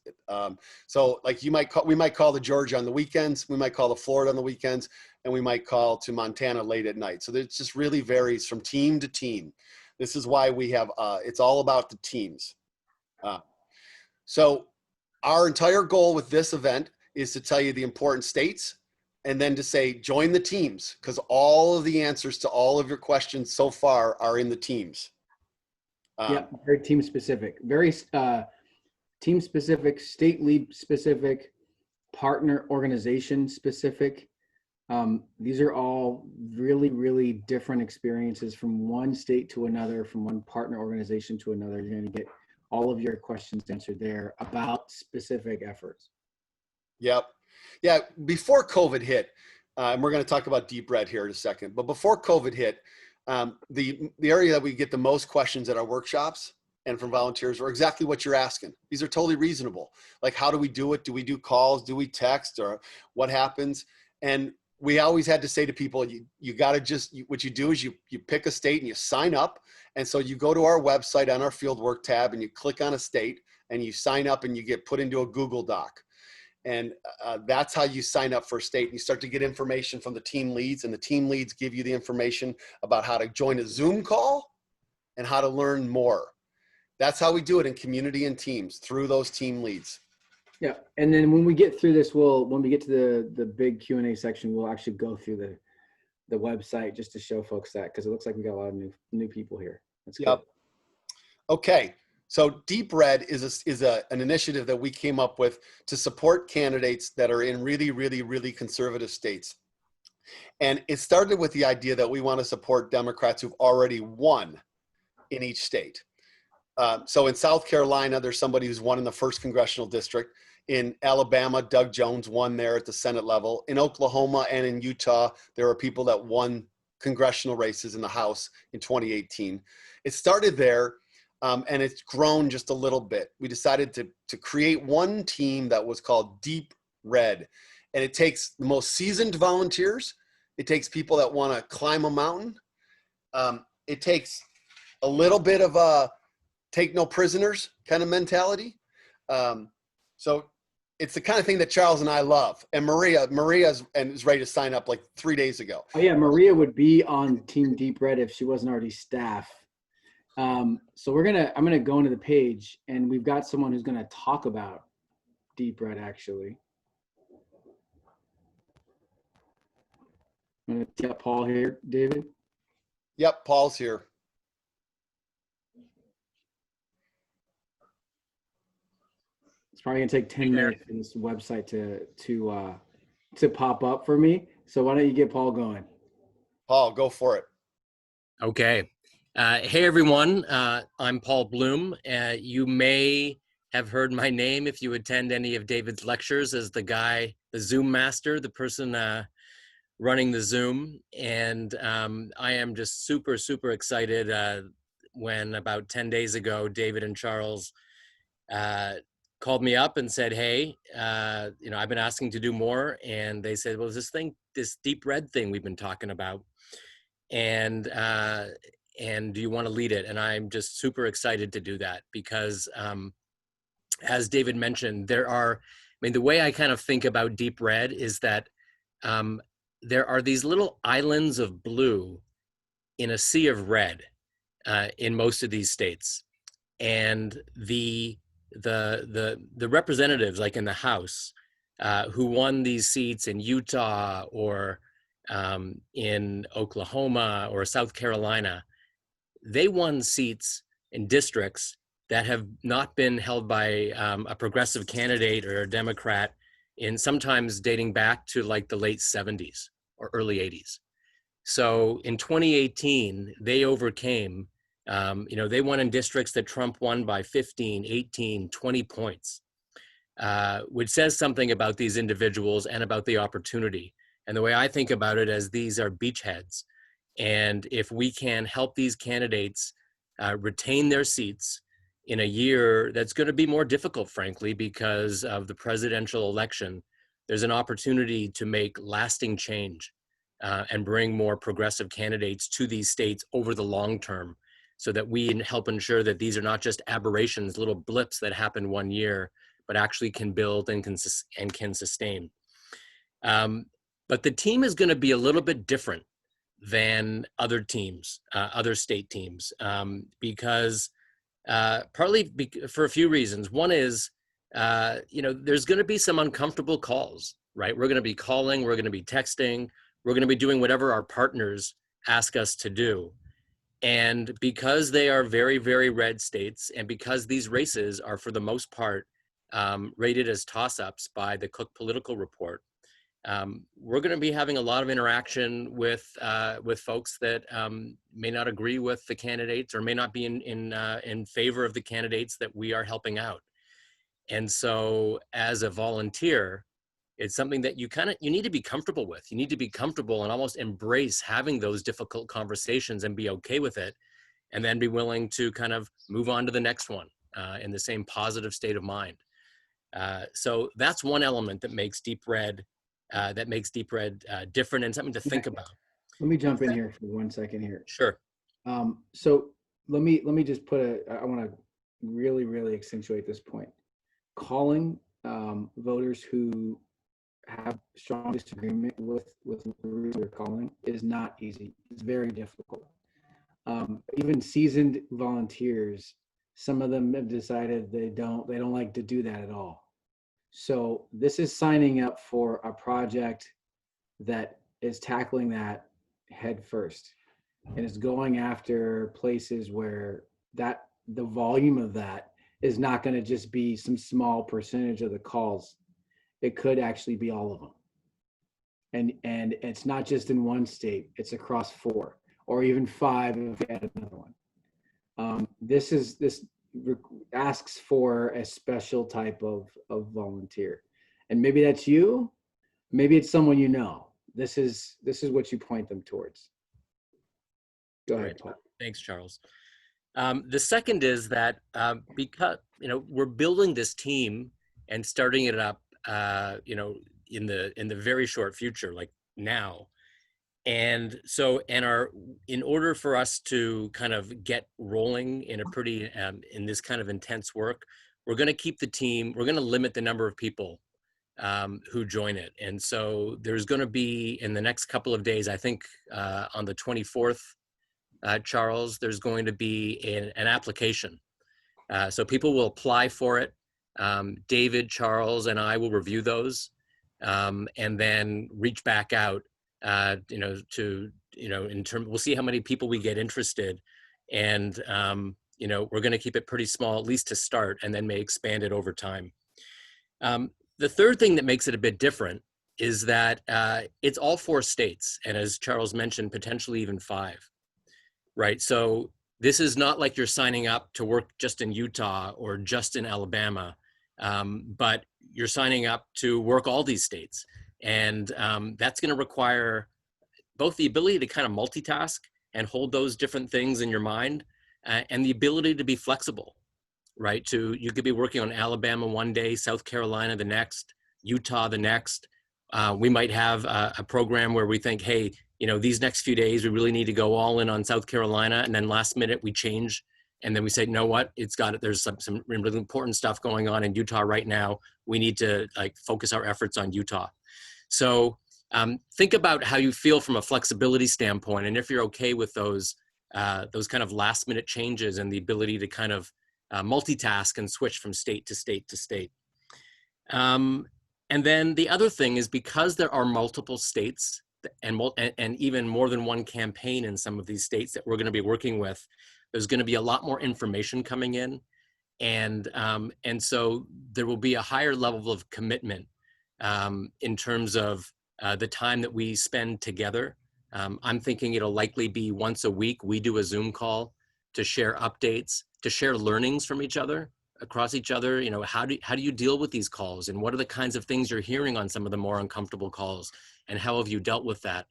So like we might call to Georgia on the weekends, we might call to Florida on the weekends, and we might call to Montana late at night. So it just really varies from team to team. This is why we have, it's all about the teams. So our entire goal with this event is to tell you the important states, and then to say, join the teams, because all of the answers to all of your questions so far are in the teams. Yeah, very team specific, very team specific, state lead specific, partner organization specific. These are all really, really different experiences from one state to another, from one partner organization to another. You're going to get all of your questions answered there about specific efforts. Yep. Yeah, before COVID hit, and we're going to talk about deep red here in a second, but before COVID hit, the area that we get the most questions at our workshops and from volunteers were exactly what you're asking. These are totally reasonable. Like, how do we do it? Do we do calls? Do we text? Or what happens? And we always had to say to people, you got to what you do is you pick a state and you sign up. And so you go to our website on our fieldwork tab and you click on a state and you sign up and you get put into a Google Doc. And that's how you sign up for a state. And you start to get information from the team leads, and the team leads give you the information about how to join a Zoom call and how to learn more. That's how we do it in community and teams, through those team leads. Yeah, and then when we get through this, when we get to the big Q&A section, we'll actually go through the website just to show folks that, because it looks like we got a lot of new people here. That's good. Yep. Okay. So Deep Red is an initiative that we came up with to support candidates that are in really, really, really conservative states. And it started with the idea that we want to support Democrats who've already won in each state. So in South Carolina, there's somebody who's won in the 1st congressional district. In Alabama, Doug Jones won there at the Senate level. In Oklahoma and in Utah, there are people that won congressional races in the House in 2018. It started there. And it's grown just a little bit. We decided to create one team that was called Deep Red. And it takes the most seasoned volunteers. It takes people that want to climb a mountain. It takes a little bit of a take no prisoners kind of mentality. So it's the kind of thing that Charles and I love. And Maria is ready to sign up like 3 days ago. Oh yeah, Maria would be on Team Deep Red if she wasn't already staff. So I'm gonna go into the page, and we've got someone who's gonna talk about Deep Red actually. I'm gonna get Paul here, David. Yep, Paul's here. It's probably gonna take 10 minutes for this website to pop up for me. So why don't you get Paul going? Paul, go for it. Okay. Hey, everyone. I'm Paul Bloom. You may have heard my name if you attend any of David's lectures as the Zoom master, the person running the Zoom. And I am just super, super excited when about 10 days ago, David and Charles called me up and said, hey, I've been asking to do more. And they said, well, this Deep Red thing we've been talking about. And do you want to lead it? And I'm just super excited to do that because, as David mentioned, the way I kind of think about Deep Red is that there are these little islands of blue in a sea of red in most of these states. And the representatives, like in the House, who won these seats in Utah or in Oklahoma or South Carolina, they won seats in districts that have not been held by a progressive candidate or a Democrat in sometimes dating back to like the late 70s or early 80s. So in 2018, they overcame, they won in districts that Trump won by 15, 18, 20 points, which says something about these individuals and about the opportunity. And the way I think about it as these are beachheads. And if we can help these candidates retain their seats in a year that's going to be more difficult, frankly, because of the presidential election, there's an opportunity to make lasting change and bring more progressive candidates to these states over the long term, so that we help ensure that these are not just aberrations, little blips that happen one year, but actually can build and can sustain. But the team is going to be a little bit different than other teams, other state teams, because partly for a few reasons. One is, there's going to be some uncomfortable calls, right? We're going to be calling, we're going to be texting, we're going to be doing whatever our partners ask us to do. And because they are very, very red states, and because these races are for the most part rated as toss-ups by the Cook Political Report, we're going to be having a lot of interaction with folks that may not agree with the candidates or may not be in favor of the candidates that we are helping out. And so as a volunteer, it's something that you need to be comfortable with. You need to be comfortable and almost embrace having those difficult conversations and be okay with it, and then be willing to kind of move on to the next one in the same positive state of mind. So that's one element that makes Deep Red different and something to think about. Let me jump in here for 1 second here. Sure. So let me just I want to really, really accentuate this point. Calling voters who have strong disagreement with the route you're calling is not easy. It's very difficult. Even seasoned volunteers, some of them have decided they don't like to do that at all. So this is signing up for a project that is tackling that head first, and is going after places where the volume of that is not going to just be some small percentage of the calls. It could actually be all of them. And it's not just in one state, it's across 4 or even 5 if we add another one. This asks for a special type of volunteer. And maybe that's you, maybe it's someone you know. This is what you point them towards. Go ahead, Paul. Thanks, Charles. The second is that because we're building this team and starting it up, in the very short future, like now, and in order for us to kind of get rolling in a pretty in this kind of intense work, we're going to keep the team. We're going to limit the number of people who join it, and so there's going to be in the next couple of days, I think on the 24th. Charles, there's going to be an application. So people will apply for it. David, Charles, and I will review those and then reach back out, we'll see how many people we get interested. And, we're going to keep it pretty small, at least to start, and then may expand it over time. The third thing that makes it a bit different is that it's all 4 states. And as Charles mentioned, potentially even 5. Right. So this is not like you're signing up to work just in Utah or just in Alabama, but you're signing up to work all these states. And that's going to require both the ability to kind of multitask and hold those different things in your mind and the ability to be flexible. Right. You could be working on Alabama one day, South Carolina the next, Utah the next. We might have a program where we think, hey, these next few days, we really need to go all in on South Carolina. And then last minute we change. And then we say, you know what, there's some really important stuff going on in Utah right now. We need to focus our efforts on Utah. So think about how you feel from a flexibility standpoint. And if you're okay with those kind of last minute changes and the ability to kind of multitask and switch from state to state to state. And then the other thing is, because there are multiple states and even more than one campaign in some of these states that we're going to be working with, there's going to be a lot more information coming in. And so there will be a higher level of commitment in terms of the time that we spend together. I'm thinking it'll likely be once a week. We do a Zoom call to share updates, to share learnings from each other, across each other. You know, how do you deal with these calls, and what are the kinds of things you're hearing on some of the more uncomfortable calls, and how have you dealt with that?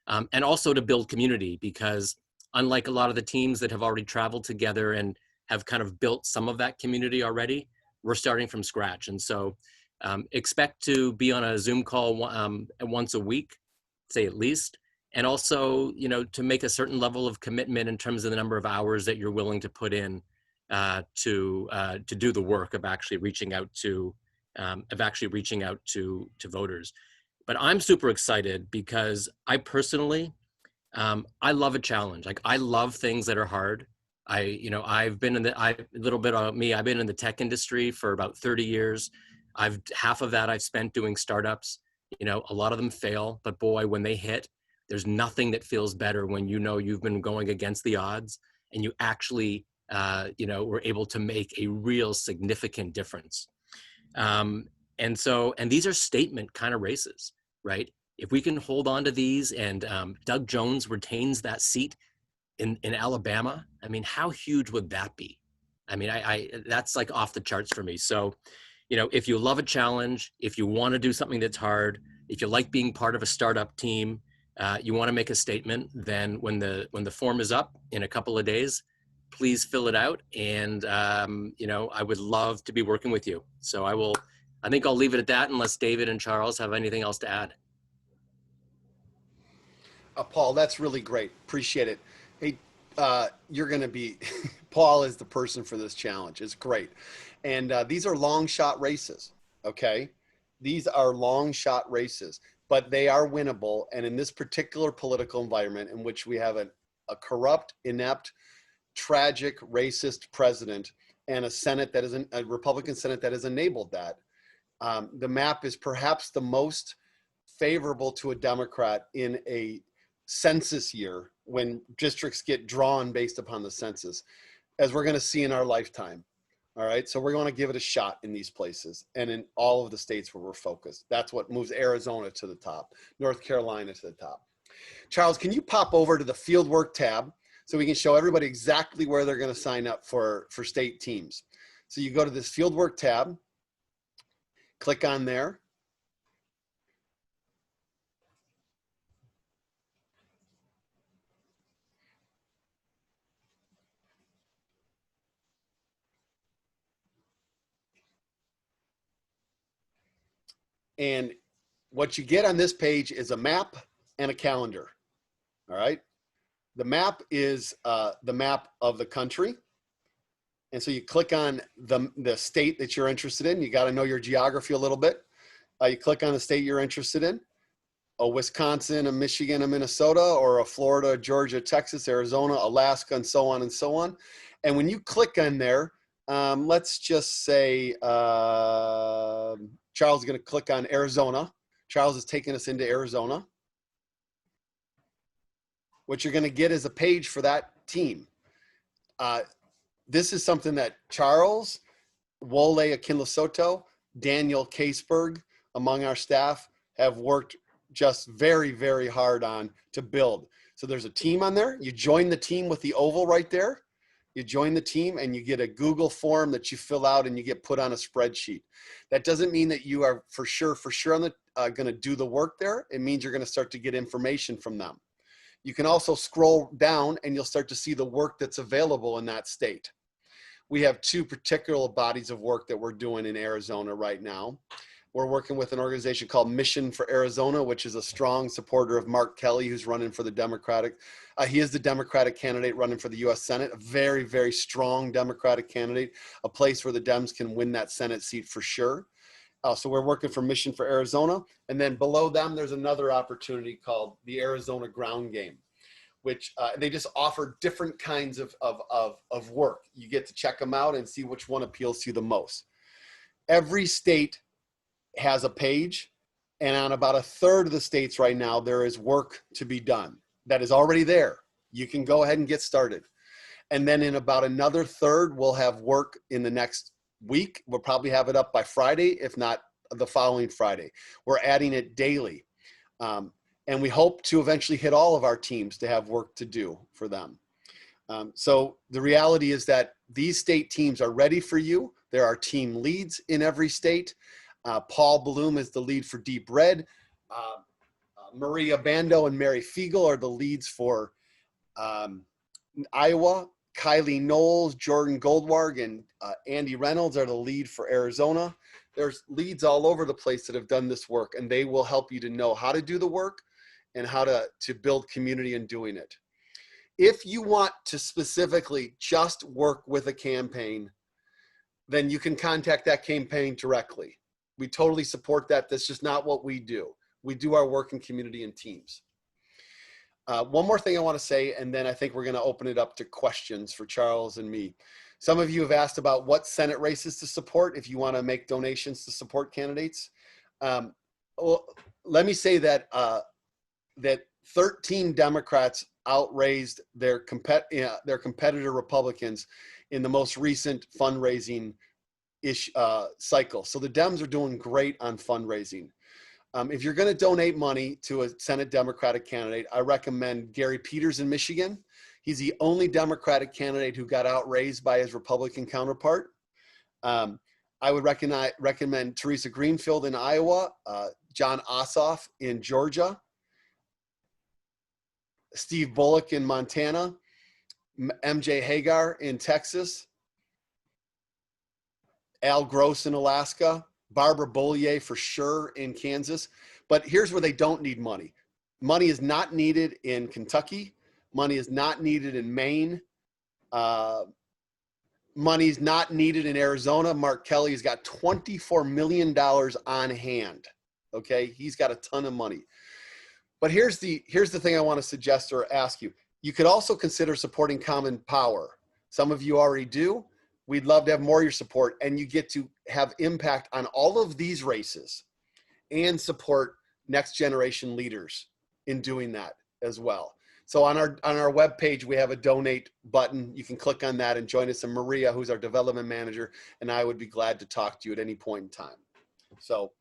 And also to build community, because unlike a lot of the teams that have already traveled together and have kind of built some of that community already, we're starting from scratch. And so expect to be on a Zoom call once a week, say at least, and also, you know, to make a certain level of commitment in terms of the number of hours that you're willing to put in to do the work of actually reaching out to voters. But I'm super excited because I personally, I love a challenge. Like, I love things that are hard. I've been in a little bit of me, I've been in the tech industry for about 30 years. Half of that I've spent doing startups. You know, a lot of them fail, but boy, when they hit, there's nothing that feels better when you know you've been going against the odds and you actually, were able to make a real significant difference. And these are statement kind of races, right? If we can hold on to these and Doug Jones retains that seat in Alabama, I mean, how huge would that be? I mean, that's like off the charts for me. So, you know, if you love a challenge, if you want to do something that's hard, if you like being part of a startup team, you want to make a statement, then when the form is up in a couple of days, please fill it out. And, I would love to be working with you. So I think I'll leave it at that unless David and Charles have anything else to add. Paul, that's really great. Appreciate it. Hey, you're going to be, Paul is the person for this challenge. It's great. And these are long shot races, okay? These are long shot races, but they are winnable. And in this particular political environment in which we have a corrupt, inept, tragic, racist president and a Senate that is a Republican Senate that has enabled that, the map is perhaps the most favorable to a Democrat in a census year when districts get drawn based upon the census, as we're going to see in our lifetime. All right. So we're going to give it a shot in these places and in all of the states where we're focused. That's what moves Arizona to the top, North Carolina to the top. Charles, can you pop over to the fieldwork tab so we can show everybody exactly where they're going to sign up for state teams? So you go to this fieldwork tab, click on there. And what you get on this page is a map and a calendar. All right. The map is the map of the country. And so you click on the state that you're interested in. You got to know your geography a little bit. You click on the state you're interested in. A Wisconsin, a Michigan, a Minnesota, or a Florida, Georgia, Texas, Arizona, Alaska, and so on and so on. And when you click on there, let's just say Charles is going to click on Arizona. Charles is taking us into Arizona. What you're going to get is a page for that team. This is something that Charles, Wole Akinlasoto, Daniel Caseberg, among our staff, have worked just very, very hard on to build. So there's a team on there. You join the team with the oval right there. You join the team and you get a Google form that you fill out and you get put on a spreadsheet. That doesn't mean that you are for sure going to do the work there. It means you're going to start to get information from them. You can also scroll down and you'll start to see the work that's available in that state. We have two particular bodies of work that we're doing in Arizona right now. We're working with an organization called Mission for Arizona, which is a strong supporter of Mark Kelly, who's running for the Democratic. He is the Democratic candidate running for the U.S. Senate, a very, very strong Democratic candidate, a place where the Dems can win that Senate seat for sure. So we're working for Mission for Arizona. And then below them, there's another opportunity called the Arizona Ground Game, which they just offer different kinds of work. You get to check them out and see which one appeals to you the most. Every state has a page, and on about a third of the states right now, there is work to be done that is already there. You can go ahead and get started. And then in about another third, we'll have work in the next week. We'll probably have it up by Friday, if not the following Friday. We're adding it daily. And we hope to eventually hit all of our teams to have work to do for them. So the reality is that these state teams are ready for you. There are team leads in every state. Paul Bloom is the lead for Deep Red. Maria Bando and Mary Fiegel are the leads for Iowa. Kylie Knowles, Jordan Goldwarg, and Andy Reynolds are the lead for Arizona. There's leads all over the place that have done this work, and they will help you to know how to do the work and how to build community in doing it. If you want to specifically just work with a campaign, then you can contact that campaign directly. We totally support that. That's just not what we do. We do our work in community and teams. One more thing I want to say, and then I think we're going to open it up to questions for Charles and me. Some of you have asked about what Senate races to support if you want to make donations to support candidates. Well, let me say that that 13 Democrats outraised their competitor Republicans in the most recent fundraising cycle. So the Dems are doing great on fundraising. If you're going to donate money to a Senate Democratic candidate, I recommend Gary Peters in Michigan. He's the only Democratic candidate who got outraised by his Republican counterpart. I would recommend Teresa Greenfield in Iowa, John Ossoff in Georgia, Steve Bullock in Montana, MJ Hagar in Texas, Al Gross in Alaska, Barbara Bollier for sure in Kansas. But here's where they don't need money. Money is not needed in Kentucky. Money is not needed in Maine. Money's not needed in Arizona. Mark Kelly has got $24 million on hand. Okay, he's got a ton of money. But here's the thing I want to suggest or ask you. You could also consider supporting Common Power. Some of you already do. We'd love to have more of your support, and you get to have impact on all of these races and support next generation leaders in doing that as well. So on our webpage, we have a donate button. You can click on that and join us. And Maria, who's our development manager, and I would be glad to talk to you at any point in time. So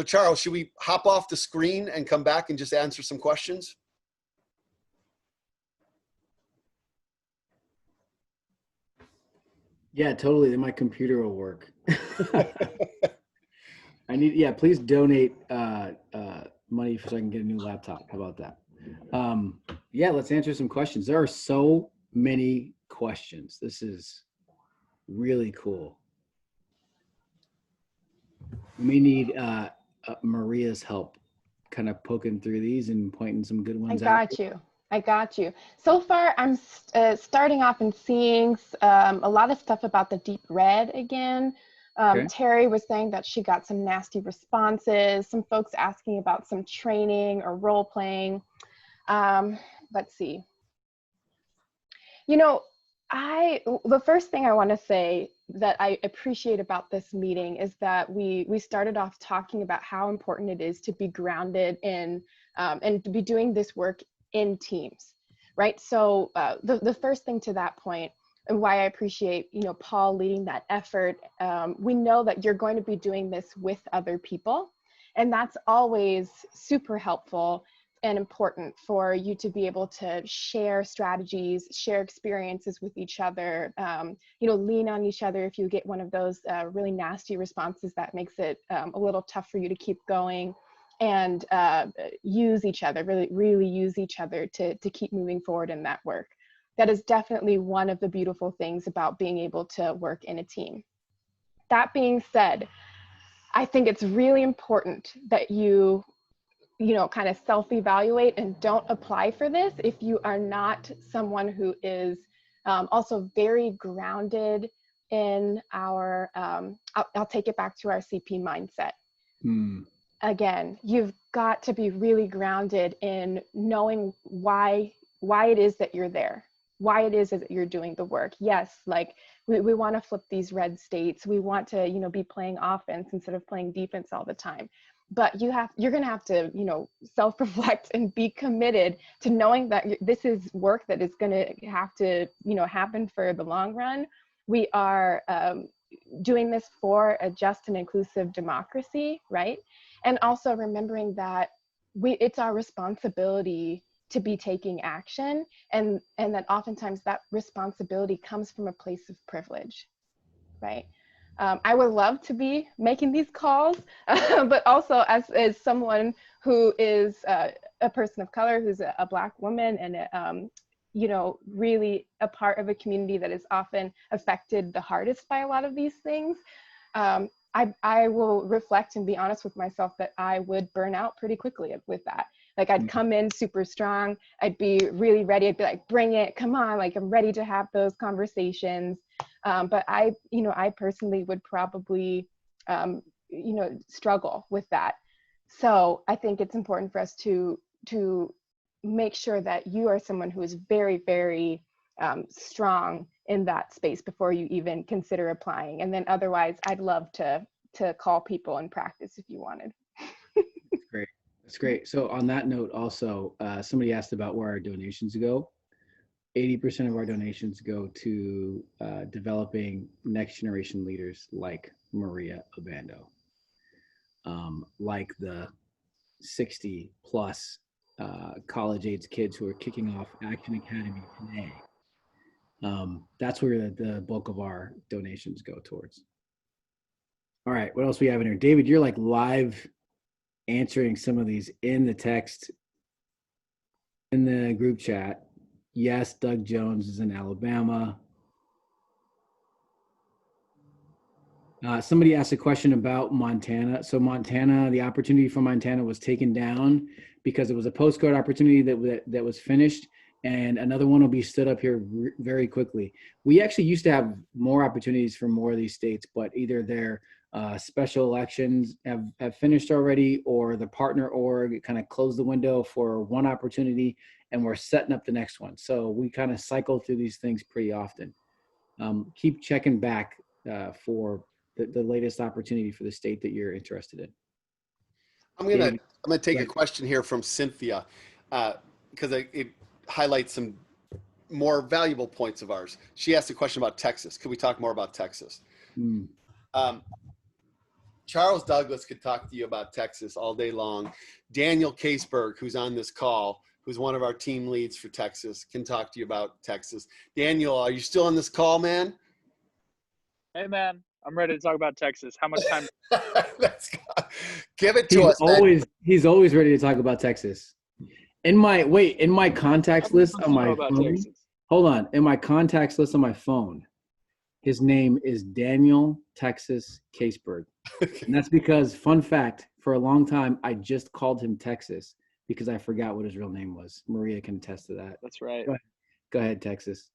Charles, should we hop off the screen and come back and just answer some questions? Yeah, totally. Then my computer will work. Please donate money so I can get a new laptop. How about that? Let's answer some questions. There are so many questions. This is really cool. We need Maria's help kind of poking through these and pointing some good ones out. I got you. So far, I'm starting off and seeing a lot of stuff about the Deep Red again. Okay. Terry was saying that she got some nasty responses, some folks asking about some training or role playing. Let's see. The first thing I want to say that I appreciate about this meeting is that we started off talking about how important it is to be grounded in and to be doing this work in teams, right? So the first thing to that point, and why I appreciate Paul leading that effort, we know that you're going to be doing this with other people, and that's always super helpful and important for you to be able to share strategies, share experiences with each other, lean on each other if you get one of those really nasty responses that makes it a little tough for you to keep going, and use each other, really use each other to keep moving forward in that work. That is definitely one of the beautiful things about being able to work in a team. That being said, I think it's really important that you kind of self-evaluate and don't apply for this if you are not someone who is also very grounded in our, I'll take it back to our CP mindset. Again, you've got to be really grounded in knowing why it is that you're there, why it is that you're doing the work. Yes, like we want to flip these red states. We want to, be playing offense instead of playing defense all the time. but you're going to have to, self-reflect and be committed to knowing that this is work that is going to have to, happen for the long run. We are doing this for a just and inclusive democracy, right? And also remembering that it's our responsibility to be taking action, and that oftentimes that responsibility comes from a place of privilege, right? I would love to be making these calls, but also as someone who is a person of color, who's a Black woman, and really a part of a community that is often affected the hardest by a lot of these things, I will reflect and be honest with myself that I would burn out pretty quickly with that. Like, I'd come in super strong, I'd be really ready, I'd be like, bring it, come on, like, I'm ready to have those conversations. But I personally would probably, struggle with that. So I think it's important for us to make sure that you are someone who is very, very strong in that space before you even consider applying. And then otherwise, I'd love to call people and practice if you wanted. That's great. That's great. So on that note, also, somebody asked about where our donations go. 80% of our donations go to developing next generation leaders like Maria Obando, like the 60 plus college age kids who are kicking off Action Academy today. That's where the bulk of our donations go towards. All right, what else we have in here? David, you're like live answering some of these in the text in the group chat. Yes, Doug Jones is in Alabama. Somebody asked a question about Montana. So Montana, the opportunity for Montana was taken down because it was a postcard opportunity that was finished, and another one will be stood up here very quickly. We actually used to have more opportunities for more of these states, but either their special elections have finished already, or the partner org kind of closed the window for one opportunity, and we're setting up the next one. So we kind of cycle through these things pretty often. Keep checking back for the latest opportunity for the state that you're interested in. I'm gonna take a question here from Cynthia because it highlights some more valuable points of ours. She asked a question about Texas. Could we talk more about Texas? Charles Douglas could talk to you about Texas all day long. Daniel Caseberg, who's on this call, who's one of our team leads for Texas, can talk to you about Texas. Daniel, are you still on this call, man? Hey, man, I'm ready to talk about Texas. How much time? Let's go. Give it to us, man. He's always ready to talk about Texas. In my contacts list on my phone, hold on. In my contacts list on my phone, his name is Daniel Texas Caseberg. And that's because, fun fact, for a long time, I just called him Texas because I forgot what his real name was. Maria can attest to that. That's right. Go ahead, Texas.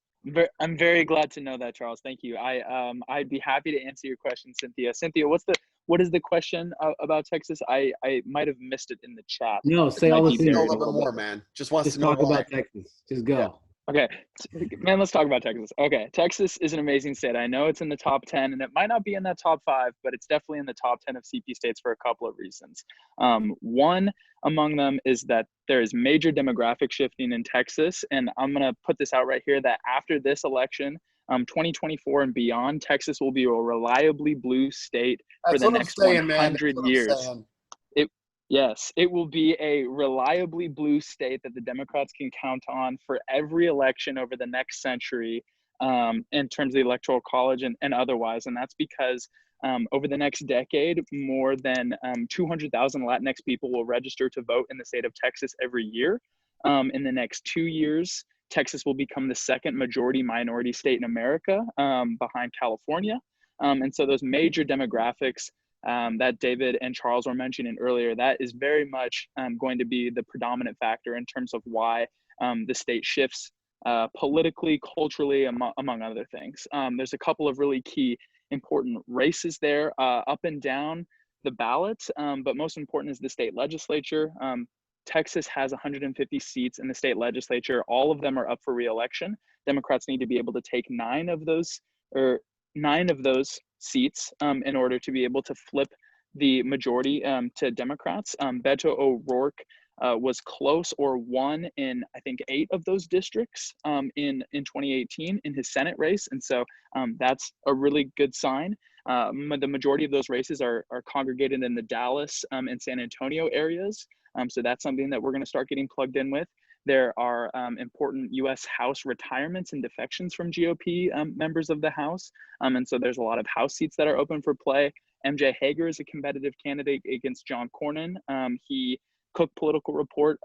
I'm very glad to know that, Charles. Thank you. I'd be happy to answer your question, Cynthia. Cynthia, what is the question about Texas? I might have missed it in the chat. No, say all the things. A little bit more, man. Just wants to know talk about Texas. Just go. Yeah. Okay, man, let's talk about Texas. Okay, Texas is an amazing state. I know it's in the top 10, and it might not be in that top 5, but it's definitely in the top 10 of CP states for a couple of reasons. One among them is that there is major demographic shifting in Texas, and I'm going to put this out right here that after this election, 2024 and beyond, Texas will be a reliably blue state for the next 100 years. Yes, it will be a reliably blue state that the Democrats can count on for every election over the next century in terms of the Electoral College and otherwise. And that's because over the next decade, more than 200,000 Latinx people will register to vote in the state of Texas every year. In the next 2 years, Texas will become the second majority minority state in America behind California. And so those major demographics that David and Charles were mentioning earlier, that is very much going to be the predominant factor in terms of why the state shifts politically, culturally, among other things. There's a couple of really key important races there up and down the ballot, but most important is the state legislature. Texas has 150 seats in the state legislature. All of them are up for re-election. Democrats need to be able to take 9 of those seats in order to be able to flip the majority to Democrats. Beto O'Rourke was close or won in, I think, 8 of those districts in 2018 in his Senate race. And so that's a really good sign. The majority of those races are congregated in the Dallas and San Antonio areas. So that's something that we're going to start getting plugged in with. There are important U.S. House retirements and defections from GOP members of the House. And so there's a lot of House seats that are open for play. MJ Hager is a competitive candidate against John Cornyn. Cook Political Report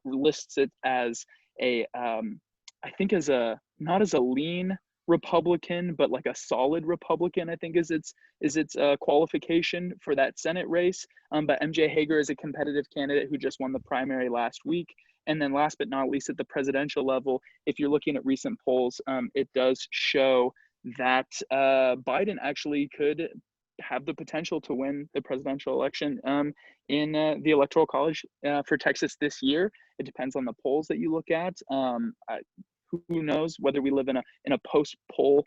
lists it as a, I think as a, not as a lean Republican, but like a solid Republican, I think is its qualification for that Senate race. But MJ Hager is a competitive candidate who just won the primary last week. And then last but not least, at the presidential level, if you're looking at recent polls, it does show that Biden actually could have the potential to win the presidential election in the Electoral College for Texas this year. It depends on the polls that you look at. Who knows whether we live in a post-poll,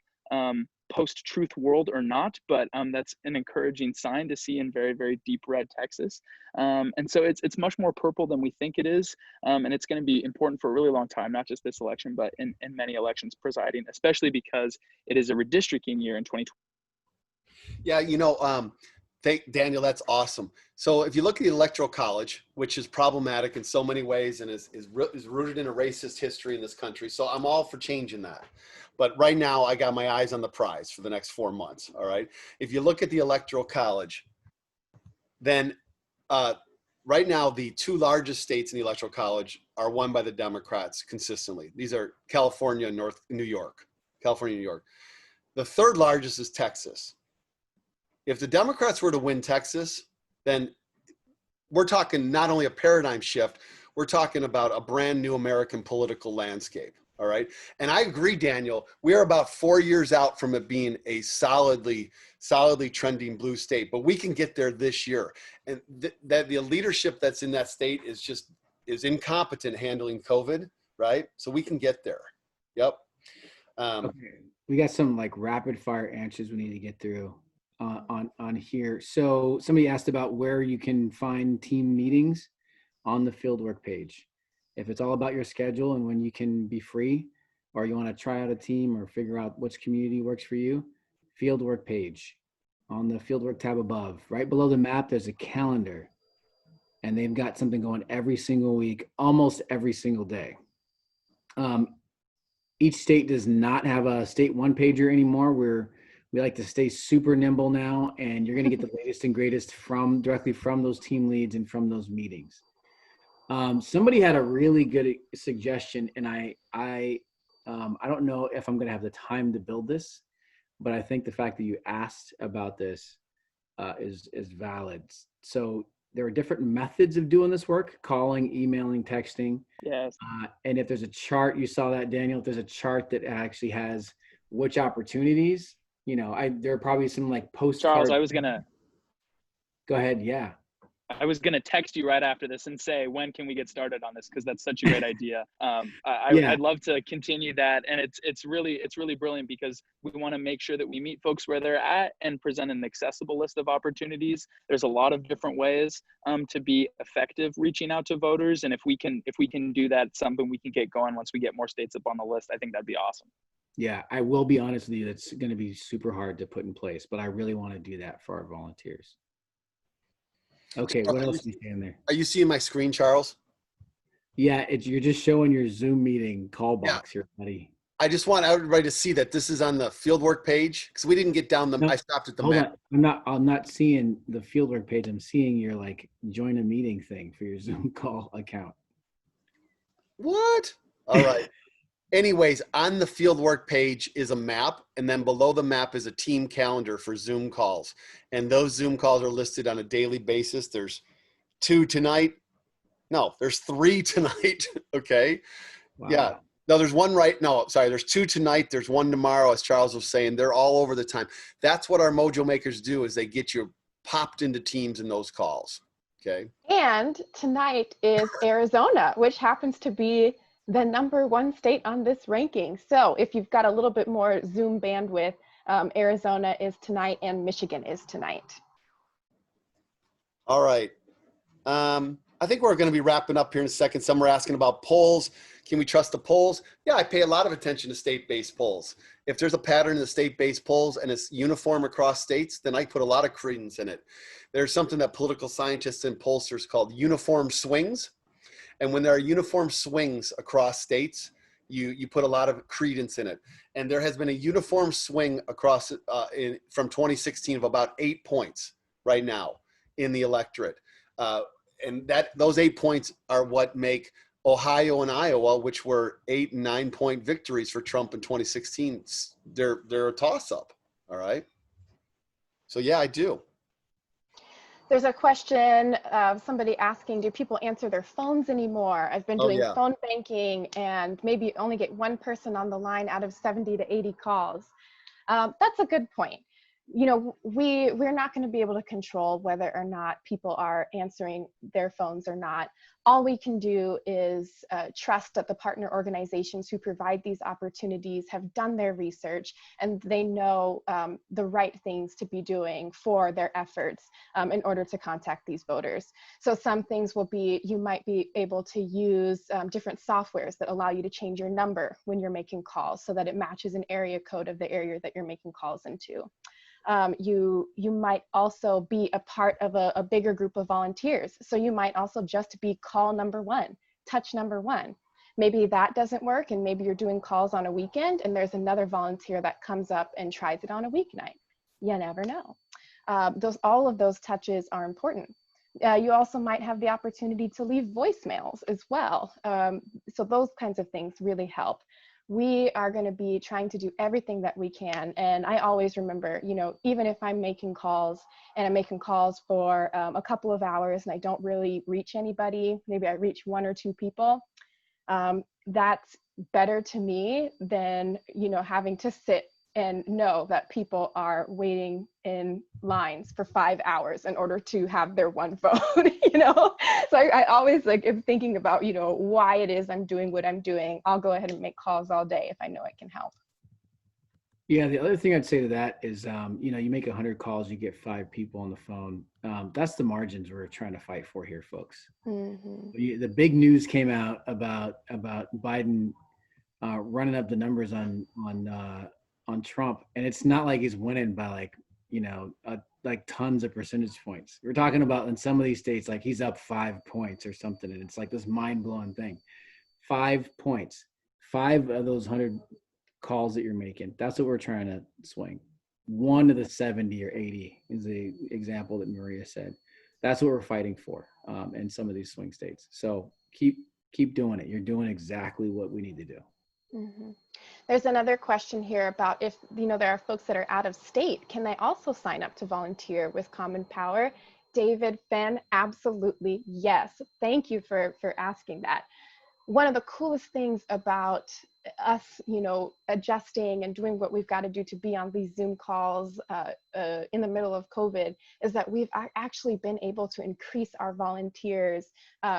post-truth world or not, but that's an encouraging sign to see in very, very deep red Texas. And so it's much more purple than we think it is. And it's going to be important for a really long time, not just this election, but in many elections presiding, especially because it is a redistricting year in 2020. Yeah, you know, Daniel, that's awesome. So if you look at the Electoral College, which is problematic in so many ways and is rooted in a racist history in this country, so I'm all for changing that. But right now, I got my eyes on the prize for the next 4 months, all right? If you look at the Electoral College, then right now, the 2 largest states in the Electoral College are won by the Democrats consistently. These are California and New York. California, New York. The 3rd largest is Texas. If the Democrats were to win Texas, then we're talking not only a paradigm shift, we're talking about a brand new American political landscape, all right? And I agree, Daniel, we are about 4 years out from it being a solidly trending blue state, but we can get there this year. And that the leadership that's in that state is incompetent handling COVID, right? So we can get there. Yep. Okay. We got some like rapid fire answers we need to get through. On here. So somebody asked about where you can find team meetings on the fieldwork page. If it's all about your schedule and when you can be free, or you want to try out a team or figure out which community works for you, fieldwork page on the fieldwork tab above. Right below the map, there's a calendar and they've got something going every single week, almost every single day. Each state does not have a state one pager anymore. We like to stay super nimble now, and you're going to get the latest and greatest directly from those team leads and from those meetings. Somebody had a really good suggestion, and I don't know if I'm going to have the time to build this, but I think the fact that you asked about this is valid. So there are different methods of doing this work: calling, emailing, texting. Yes. And if there's a chart, you saw that, Daniel. If there's a chart that actually has which opportunities. You know, there are probably some like postcards. Charles, Go ahead. Yeah. I was gonna text you right after this and say, when can we get started on this? Because that's such a great idea. I'd love to continue that, and it's really brilliant because we want to make sure that we meet folks where they're at and present an accessible list of opportunities. There's a lot of different ways to be effective reaching out to voters, and if we can do that, it's something we can get going once we get more states up on the list. I think that'd be awesome. Yeah, I will be honest with you, that's going to be super hard to put in place, but I really want to do that for our volunteers. Okay, what else are you saying there? Are you seeing my screen, Charles? Yeah, you're just showing your Zoom meeting call box here, buddy. I just want everybody to see that this is on the fieldwork page because we didn't get down the. No, I stopped at the map. I'm not seeing the fieldwork page. I'm seeing your like join a meeting thing for your Zoom call account. What? All right. Anyways, on the fieldwork page is a map, and then below the map is a team calendar for Zoom calls. And those Zoom calls are listed on a daily basis. There's 2 tonight. No, there's 3 tonight. Okay. Wow. Yeah. No, there's 1 right. No, sorry. There's 2 tonight. There's 1 tomorrow, as Charles was saying. They're all over the time. That's what our Mojo makers do, is they get you popped into teams in those calls. Okay. And tonight is Arizona, which happens to be the #1 state on this ranking. So if you've got a little bit more Zoom bandwidth, Arizona is tonight and Michigan is tonight. All right. I think we're going to be wrapping up here in a second. Some are asking about polls. Can we trust the polls? Yeah, I pay a lot of attention to state-based polls. If there's a pattern in the state-based polls and it's uniform across states, then I put a lot of credence in it. There's something that political scientists and pollsters called uniform swings. And when there are uniform swings across states, you put a lot of credence in it. And there has been a uniform swing across from 2016 of about 8 points right now in the electorate. And those 8 points are what make Ohio and Iowa, which were 8 and 9 point victories for Trump in 2016, they're a toss up. All right. So yeah, I do. There's a question of somebody asking, do people answer their phones anymore? I've been doing phone banking and maybe only get one person on the line out of 70 to 80 calls. That's a good point. You know, we're not going to be able to control whether or not people are answering their phones or not. All we can do is trust that the partner organizations who provide these opportunities have done their research and they know the right things to be doing for their efforts in order to contact these voters. So some things will be, you might be able to use different softwares that allow you to change your number when you're making calls so that it matches an area code of the area that you're making calls into. You might also be a part of a bigger group of volunteers. So you might also just be call number one, touch number one. Maybe that doesn't work and maybe you're doing calls on a weekend and there's another volunteer that comes up and tries it on a weeknight. You never know. All of those touches are important. You also might have the opportunity to leave voicemails as well. So those kinds of things really help. We are going to be trying to do everything that we can. And I always remember, you know, even if I'm making calls and I'm making calls for a couple of hours and I don't really reach anybody, maybe I reach 1 or 2 people, that's better to me than, you know, having to sit and know that people are waiting in lines for 5 hours in order to have their one vote, you know? So I always am thinking about, you know, why it is I'm doing what I'm doing. I'll go ahead and make calls all day if I know it can help. Yeah, the other thing I'd say to that is, you know, you make 100 calls, you get 5 people on the phone. That's the margins we're trying to fight for here, folks. Mm-hmm. The big news came out about Biden running up the numbers on Trump, and it's not like he's winning by like, you know, like tons of percentage points. We're talking about in some of these states, like he's up 5 points or something, and it's like this mind-blowing thing. 5 points, 5 of those 100 calls that you're making. That's what we're trying to swing. 1 to the 70 or 80 is the example that Maria said. That's what we're fighting for in some of these swing states. So keep doing it. You're doing exactly what we need to do. Mm-hmm. There's another question here about if, you know, there are folks that are out of state, can they also sign up to volunteer with Common Power? David Fenn, absolutely yes. Thank you for asking that. One of the coolest things about us, you know, adjusting and doing what we've got to do to be on these Zoom calls in the middle of COVID is that we've actually been able to increase our volunteers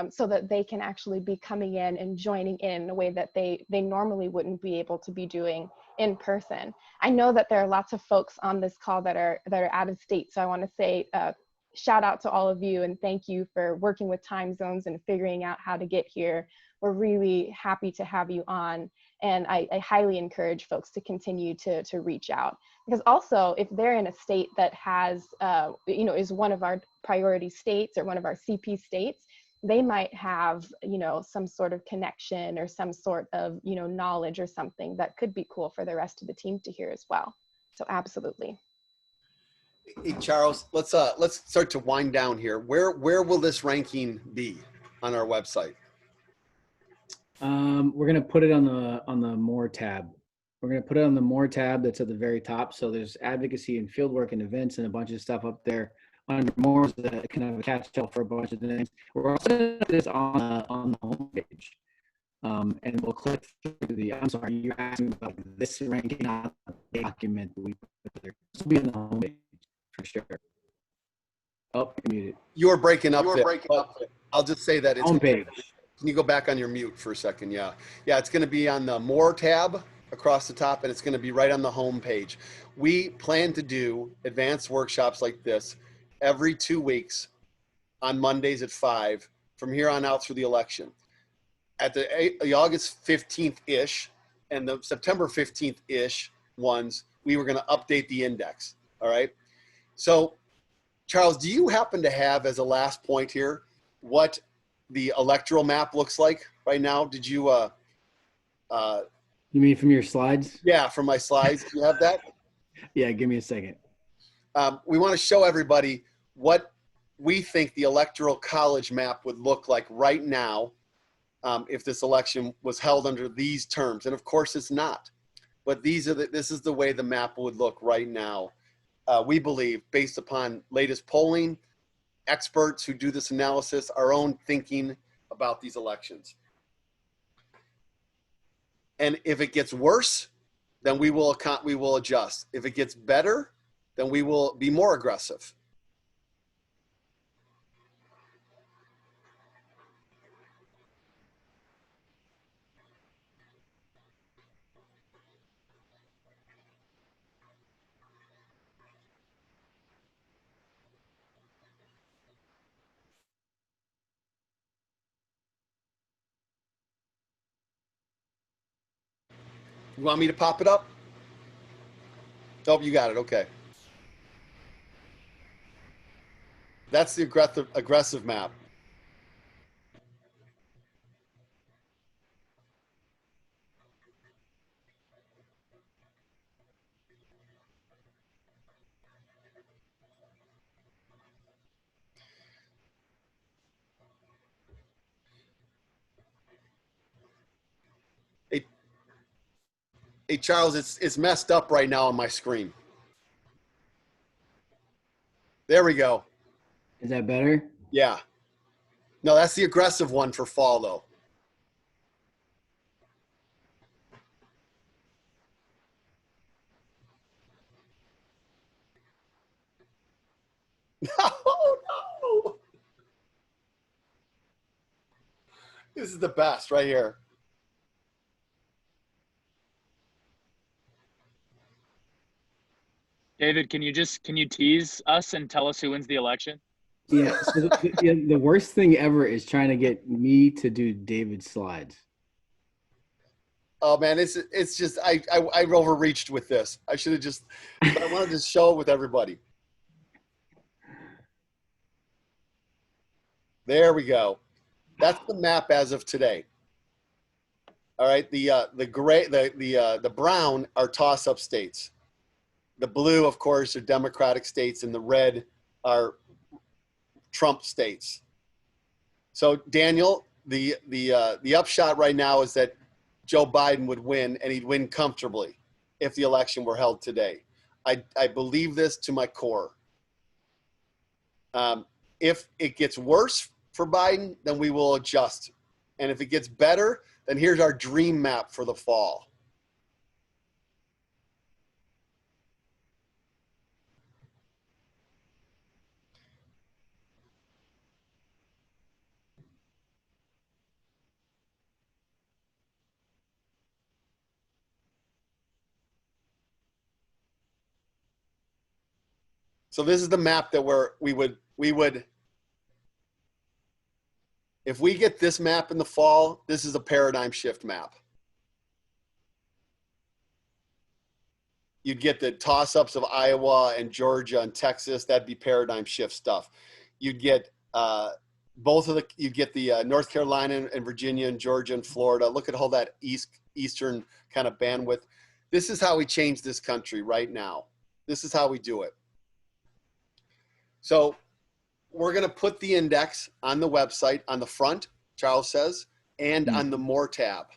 so that they can actually be coming in and joining in a way that they normally wouldn't be able to be doing in person. I know that there are lots of folks on this call that are out of state, so I want to say shout out to all of you and thank you for working with time zones and figuring out how to get here. We're really happy to have you on. And I highly encourage folks to continue to reach out, because also if they're in a state that has, you know, is one of our priority states or one of our CP states, they might have, you know, some sort of connection or some sort of, you know, knowledge or something that could be cool for the rest of the team to hear as well. So absolutely. Hey, Charles, let's start to wind down here. Where will this ranking be on our website? We're going to put it on the More tab. We're going to put it on the More tab that's at the very top. So there's advocacy and fieldwork and events and a bunch of stuff up there. Under More is kind of a catch-all for a bunch of things. We're also going to put this on the homepage. And we'll click through the, I'm sorry, you're asking about this ranking document that we put there. This will be on the homepage for sure. Oh, you're muted. You're breaking up there. I'll just say that it's homepage. Can you go back on your mute for a second? Yeah, it's going to be on the More tab across the top, and it's going to be right on the home page. We plan to do advanced workshops like this every 2 weeks on Mondays at 5 from here on out through the election. At the August 15th-ish and the September 15th-ish ones, we were going to update the index. All right. So, Charles, do you happen to have, as a last point here, what the electoral map looks like right now? Did you? You mean from your slides? Yeah, from my slides. Do you have that? Yeah, give me a second. We want to show everybody what we think the electoral college map would look like right now if this election was held under these terms. And of course it's not, but this is the way the map would look right now. We believe, based upon latest polling, experts who do this analysis, our own thinking about these elections. And if it gets worse, then we will adjust. If it gets better, then we will be more aggressive. You want me to pop it up? Oh, you got it. Okay. That's the aggressive map. Hey, Charles, it's messed up right now on my screen. There we go. Is that better? Yeah. No, that's the aggressive one for fall, though. Oh, no. This is the best right here. David, can you tease us and tell us who wins the election? Yeah. So the worst thing ever is trying to get me to do David's slides. Oh man, it's just I overreached with this. I should have just. But I wanted to show it with everybody. There we go. That's the map as of today. All right. The gray, the brown are toss-up states. The blue, of course, are Democratic states, and the red are Trump states. So Daniel, the upshot right now is that Joe Biden would win, and he'd win comfortably if the election were held today. I believe this to my core. If it gets worse for Biden, then we will adjust. And if it gets better, then here's our dream map for the fall. So this is the map that we would, if we get this map in the fall, this is a paradigm shift map. You'd get the toss-ups of Iowa and Georgia and Texas. That'd be paradigm shift stuff. You'd get you'd get the North Carolina and Virginia and Georgia and Florida. Look at all that eastern kind of bandwidth. This is how we change this country right now. This is how we do it. So we're going to put the index on the website on the front, Charles says, and on the More tab.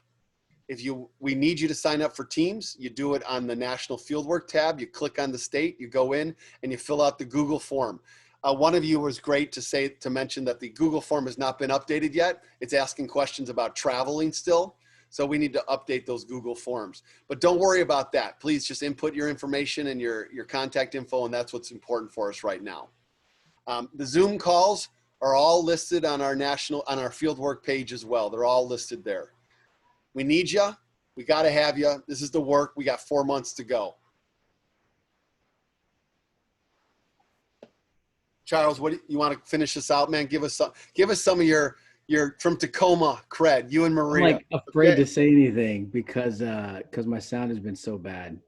We need you to sign up for Teams. You do it on the National Fieldwork tab. You click on the state, you go in, and you fill out the Google form. One of you was great to mention that the Google form has not been updated yet. It's asking questions about traveling still. So we need to update those Google forms. But don't worry about that. Please just input your information and your contact info, and that's what's important for us right now. The Zoom calls are all listed on our Fieldwork page as well. They're all listed there. We need you. We got to have you. This is the work. We got 4 months to go. Charles, what you want to finish this out, man? Give us some of your from Tacoma cred, you and Maria. I'm like afraid to say anything because my sound has been so bad.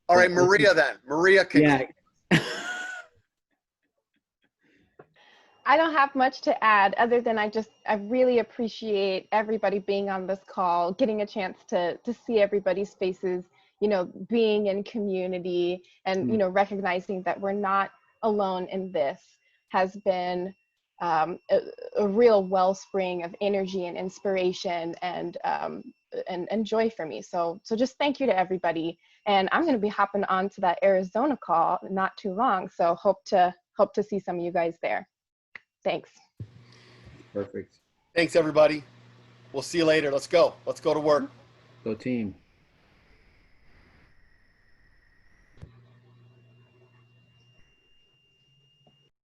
All right, Maria then. Maria can. Yeah. I don't have much to add other than I really appreciate everybody being on this call, getting a chance to see everybody's faces, you know, being in community and, you know, recognizing that we're not alone in this has been a real wellspring of energy and inspiration and joy for me. So just thank you to everybody. And I'm going to be hopping on to that Arizona call not too long. So hope to see some of you guys there. Thanks. Perfect. Thanks, everybody. We'll see you later. Let's go. Let's go to work. Go team.